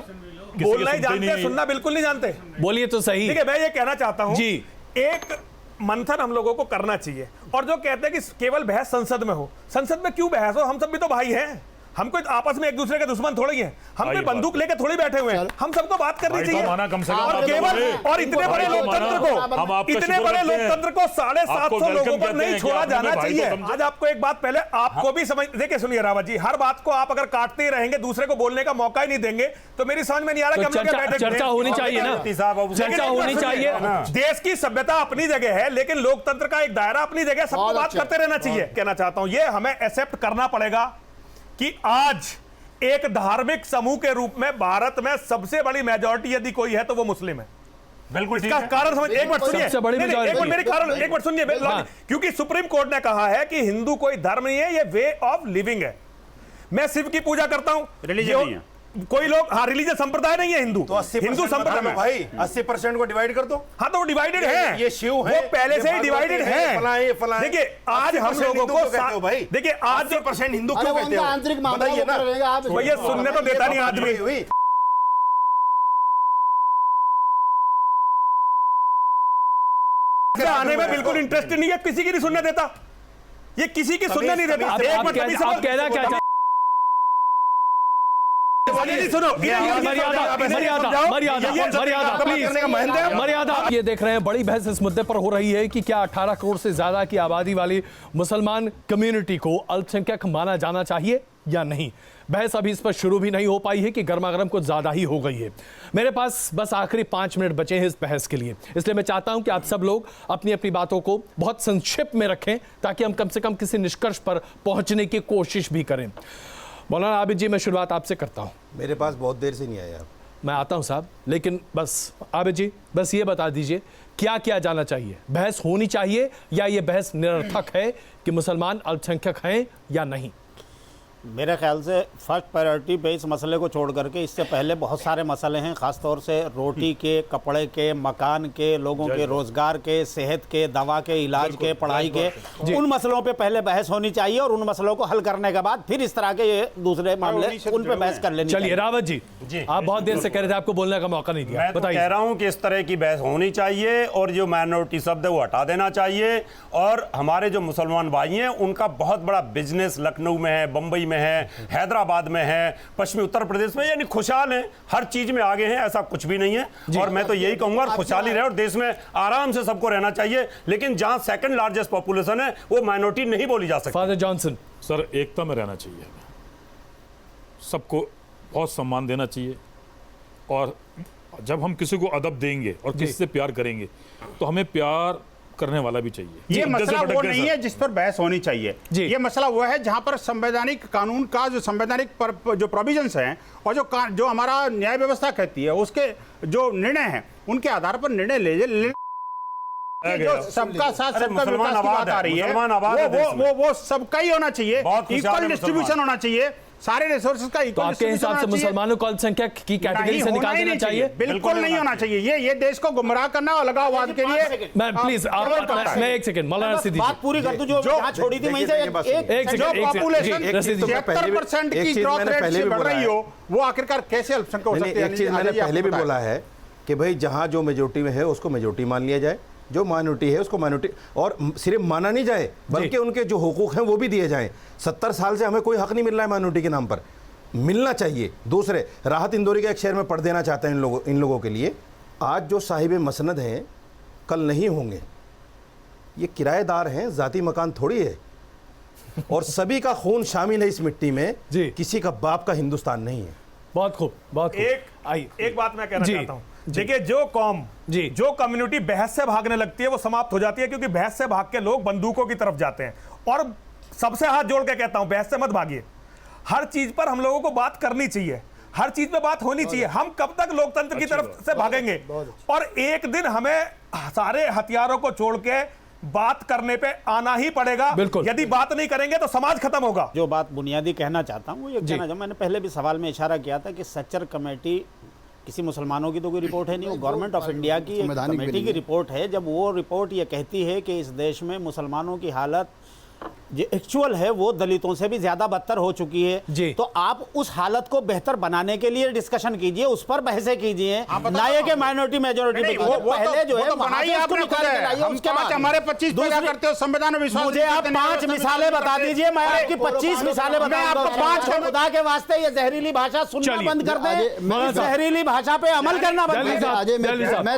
Speaker 8: बोलना ही जानते हैं, सुनना बिल्कुल नहीं जानते।
Speaker 1: बोलिए तो सही।
Speaker 8: ठीक है, मैं ये कहना चाहता हूं जी, एक मंथन हम लोगों को करना चाहिए। और जो कहते हैं कि केवल बहस संसद में हो, संसद में क्यों बहस हो? हम सब भी तो भाई हैं, हम कोई आपस में एक दूसरे के दुश्मन थोड़े ही हैं, हम कोई बंदूक लेके थोड़ी बैठे हुए हैं। हम सबको बात करनी चाहिए। और केवल और इतने बड़े लोकतंत्र को 750 लोगों पर नहीं छोड़ा जाना चाहिए। आज आपको एक बात पहले आपको भी समझ, देखिए सुनिए रावत जी, हर बात को आप अगर काटते ही रहेंगे, दूसरे को बोलने का मौका ही नहीं देंगे, तो मेरी समझ में नहीं आ रहा कि हम लोग
Speaker 1: चर्चा होनी चाहिए ना, चर्चा होनी चाहिए।
Speaker 8: देश की सभ्यता अपनी जगह है, लेकिन लोकतंत्र का एक दायरा अपनी जगह, सबको बात करते रहना चाहिए। कहना चाहता हूं ये हमें एक्सेप्ट करना पड़ेगा कि आज एक धार्मिक समूह के रूप में भारत में सबसे बड़ी मेजॉरिटी यदि कोई है तो वो मुस्लिम है। बिल्कुल इसका कारण समझ, एक मिनट सुनिए, एक मिनट सुनिए, क्योंकि सुप्रीम कोर्ट ने कहा है कि हिंदू कोई धर्म नहीं है, ये वे ऑफ लिविंग है। मैं शिव की पूजा करता हूं, रिलीजन नहीं है, कोई लोग हाँ रिलीजियस संप्रदाय नहीं है हिंदू,
Speaker 7: तो 80%
Speaker 8: हिंदू संप्रदाय
Speaker 7: में भाई 80% को डिवाइड कर दो।
Speaker 8: हाँ तो वो डिवाइडेड है,
Speaker 7: ये शिव है,
Speaker 8: वो पहले से ही डिवाइडेड है। देखिए आज हम लोगों को
Speaker 7: भाई,
Speaker 8: देखिए आज
Speaker 7: 80% हिंदू क्यों कहते हो,
Speaker 9: आंतरिक
Speaker 7: बताइए ना
Speaker 8: भैया, सुनने तो देता नहीं आदमी। आने में बिल्कुल इंटरेस्ट नहीं है, किसी की नहीं सुनने देता, ये किसी की सुनने नहीं देता।
Speaker 1: आप कहना क्या मर्यादा। ये देख रहे हैं बड़ी बहस इस मुद्दे पर हो रही है कि क्या 18 करोड़ से ज्यादा की आबादी वाली मुसलमान कम्युनिटी को अल्पसंख्यक माना जाना चाहिए या नहीं। बहस अभी इस पर शुरू भी नहीं हो पाई है कि गर्मागर्म कुछ ज्यादा ही हो गई है। मेरे पास बस आखिरी 5 मिनट बचे हैं इस बहस के लिए, इसलिए मैं चाहता हूं कि आप सब लोग अपनी अपनी बातों को बहुत संक्षिप्त में रखें ताकि हम कम से कम किसी निष्कर्ष पर पहुंचने की कोशिश भी करें। मौलाना आबिद जी, मैं शुरुआत आपसे करता हूं।
Speaker 7: मेरे पास बहुत देर से नहीं आया,
Speaker 1: मैं आता हूं साहब, लेकिन बस आबिद जी बस ये बता दीजिए क्या किया जाना चाहिए, बहस होनी चाहिए या ये बहस निरर्थक है कि मुसलमान अल्पसंख्यक हैं या नहीं।
Speaker 11: मेरे ख्याल से फर्स्ट प्रायोरिटी पे इस मसले को छोड़ करके इससे पहले बहुत सारे मसले हैं, ख़ासतौर से रोटी के, कपड़े के, मकान के, लोगों के रोज़गार के, सेहत के, दवा के, इलाज के, पढ़ाई के, उन मसलों पे पहले बहस होनी चाहिए और उन मसलों को हल करने के बाद फिर इस तरह के ये दूसरे मामले उन पे बहस कर लेनी चाहिए।
Speaker 1: चलिए रावत जी, आप बहुत देर से कह रहे थे, आपको बोलने का मौका नहीं दिया।
Speaker 18: मैं तो कह रहा हूँ कि इस तरह की बहस होनी चाहिए और जो माइनॉरिटी शब्द है वो हटा देना चाहिए। और हमारे जो मुसलमान भाई हैं उनका बहुत बड़ा बिजनेस लखनऊ में है, बम्बई में है, हैदराबाद में है, पश्चिमी उत्तर प्रदेश में, यानी खुशहाल हैं, हर चीज में आगे हैं, ऐसा कुछ भी नहीं है। और मैं तो यही कहूंगा खुशहाली रहे और देश में आराम से सबको रहना चाहिए, लेकिन जहां सेकंड लार्जेस्ट पॉपुलेशन है वो माइनॉरिटी नहीं बोली जा सकती।
Speaker 1: फादर जॉनसन
Speaker 10: सर, एकता में रहना चाहिए, सबको बहुत सम्मान देना चाहिए और जब हम किसी को अदब देंगे और किसी से प्यार करेंगे तो हमें प्यार करने वाला भी चाहिए।
Speaker 6: ये मसला वो नहीं है जिस पर बहस होनी चाहिए, ये मसला वो है जहां पर संवैधानिक कानून का जो संवैधानिक जो प्रोविजंस हैं और जो हमारा न्याय व्यवस्था कहती है उसके जो निर्णय हैं उनके आधार पर निर्णय ले जो सबका साथ सबका विकास की बात आ रही है वो सबका ही होना चाहिए, इक्वल डिस्ट्रीब्यूशन होना चाहिए, सारे रिसोर्सेज का
Speaker 1: तो आपके हिसाब से मुसलमानों को अल्पसंख्यक की कैटेगरी से निकाल देना चाहिए?
Speaker 6: बिल्कुल नहीं होना चाहिए। ये देश को गुमराह करना और अलगाववाद के लिए।
Speaker 1: मैं प्लीज मैं एक सेकंड मौलाना सिद्दीकी
Speaker 11: बात पूरी कर दूं, जो छोड़ी थी वहीं से
Speaker 6: एक जो पॉपुलेशन 70% की ग्रोथ रेट से बढ़ रही हो वो आखिरकार कैसे अल्पसंख्यक हो सकते हैं?
Speaker 7: एक चीज मैंने पहले भी बोला है कि भाई जहां जो मेजोरिटी में है उसको मेजोरिटी मान लिया जाए, जो माइनॉरिटी है उसको माइनॉरिटी, और सिर्फ माना नहीं जाए बल्कि उनके जो हुकूक हैं वो भी दिए जाएं। 70 साल से हमें कोई हक नहीं मिल रहा है माइनॉरिटी के नाम पर, मिलना चाहिए। दूसरे, राहत इंदौरी का एक शहर में पढ़ देना चाहते हैं इन लोगों के लिए। आज जो साहिब मसनद हैं कल नहीं होंगे, ये किराएदार हैं, जाती मकान थोड़ी है, और सभी का खून शामिल है इस मिट्टी में, किसी का बाप का हिंदुस्तान नहीं है।
Speaker 1: बहुत खूब, बहुत खूब।
Speaker 8: एक बात मैं कहना चाहता हूं, देखिए जो कौम जो कम्युनिटी बहस से भागने लगती है वो समाप्त हो जाती है, क्योंकि बहस से भाग के लोग बंदूकों की तरफ जाते हैं। और सबसे हाथ जोड़ के कहता हूं, बहस से मत भागिए, हर चीज पर हम लोगों को बात करनी चाहिए, हर चीज पे बात होनी चाहिए। हम कब तक लोकतंत्र की तरफ से भागेंगे? और एक दिन हमें सारे हथियारों को छोड़ के बात करने पे आना ही पड़ेगा। यदि बात नहीं करेंगे तो समाज खत्म होगा।
Speaker 11: जो बात बुनियादी कहना चाहता हूं वो ये कहना, मैंने पहले भी सवाल में इशारा किया था कि सच्चर कमेटी किसी मुसलमानों की तो कोई रिपोर्ट है नहीं, वो गवर्नमेंट ऑफ इंडिया की एक कमेटी की रिपोर्ट है। जब वो रिपोर्ट ये कहती है कि इस देश में मुसलमानों की हालत जो एक्चुअल है वो दलितों से भी ज्यादा बदतर हो चुकी है, तो आप उस हालत को बेहतर बनाने के लिए डिस्कशन कीजिए, उस पर बहसें कीजिए, ना ये कि माइनॉरिटी मेजॉरिटी पे पहले जो है
Speaker 6: बनाइए आपने खुद है, उसके बाद हमारे 25 पैदा करते हो संविधान में विश्वास।
Speaker 11: मुझे आप 5 मिसालें बता दीजिए, मैं आपकी 25 मिसालें बताऊंगा। 5 खुदा के वास्ते ये जहरीली भाषा सुनना बंद कर दें, जहरीली भाषा पे अमल करना बंद कर दें।
Speaker 9: मैं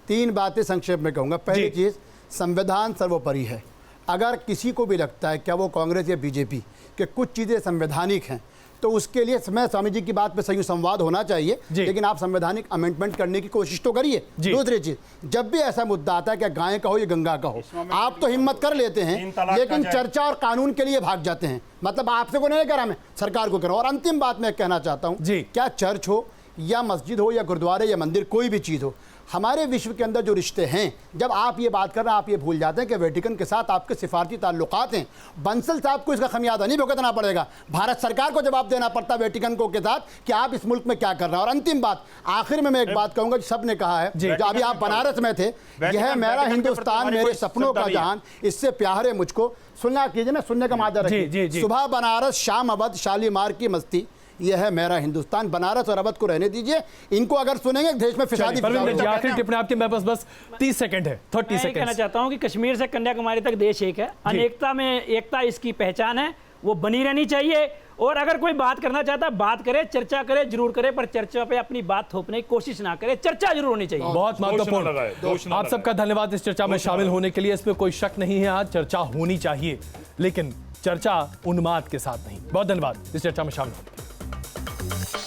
Speaker 9: 3 बातें संक्षेप में कहूंगा। पहली चीज, संविधान सर्वोपरि है। अगर किसी को भी लगता है क्या वो कांग्रेस या बीजेपी कि कुछ चीज़ें संवैधानिक हैं तो उसके लिए मैं स्वामी जी की बात पे सही संवाद होना चाहिए, लेकिन आप संवैधानिक अमेंडमेंट करने की कोशिश तो करिए। दूसरी चीज, जब भी ऐसा मुद्दा आता है कि गाय का हो या गंगा का हो, आप तो हिम्मत कर लेते हैं लेकिन चर्चा और कानून के लिए भाग जाते हैं। मतलब आपसे को नहीं करा, मैं सरकार को करा। और अंतिम बात मैं कहना चाहता हूँ, क्या चर्च हो या मस्जिद हो या गुरुद्वारे या मंदिर, कोई भी चीज़ हो, हमारे विश्व के अंदर जो रिश्ते हैं, जब आप ये बात कर रहे हैं आप ये भूल जाते हैं कि वेटिकन के साथ आपके सिफारती ताल्लुकात हैं। बंसल साहब को इसका खमियाजा नहीं भुगतना पड़ेगा, भारत सरकार को जवाब देना पड़ता वेटिकन को के साथ कि आप इस मुल्क में क्या कर रहे हैं। और अंतिम बात, आखिर में मैं एक बात कहूंगा, सब ने कहा है, जो अभी आप बनारस में थे, यह मेरा हिंदुस्तान मेरे सपनों का जहान, इससे प्यार है मुझको। सुनना कीजिए ना, सुनने का मादा रखिए। सुबह बनारस, शाम अवध, शालीमार की मस्ती, यह है मेरा हिंदुस्तान। बनारस और अवध को रहने दीजिए, इनको अगर सुनेंगे देश में फिसादी।
Speaker 1: आखिरी टिप्पणी आपके, मैं बस 30 सेकंड है, 30 सेकंड
Speaker 12: कहना चाहता हूं कि कश्मीर से कन्याकुमारी तक देश एक है, अनेकता में एकता इसकी पहचान है, वो बनी रहनी चाहिए। और अगर कोई बात करना चाहता है बात करे, चर्चा करे, जरूर करे, पर चर्चा पे अपनी बात थोपने की कोशिश ना करे, चर्चा जरूर होनी चाहिए।
Speaker 1: बहुत महत्वपूर्ण। आप सबका धन्यवाद इस चर्चा में शामिल होने के लिए। इसमें कोई शक नहीं है, आज चर्चा होनी चाहिए, लेकिन चर्चा उन्माद के साथ नहीं। बहुत धन्यवाद इस चर्चा में शामिल होने के लिए।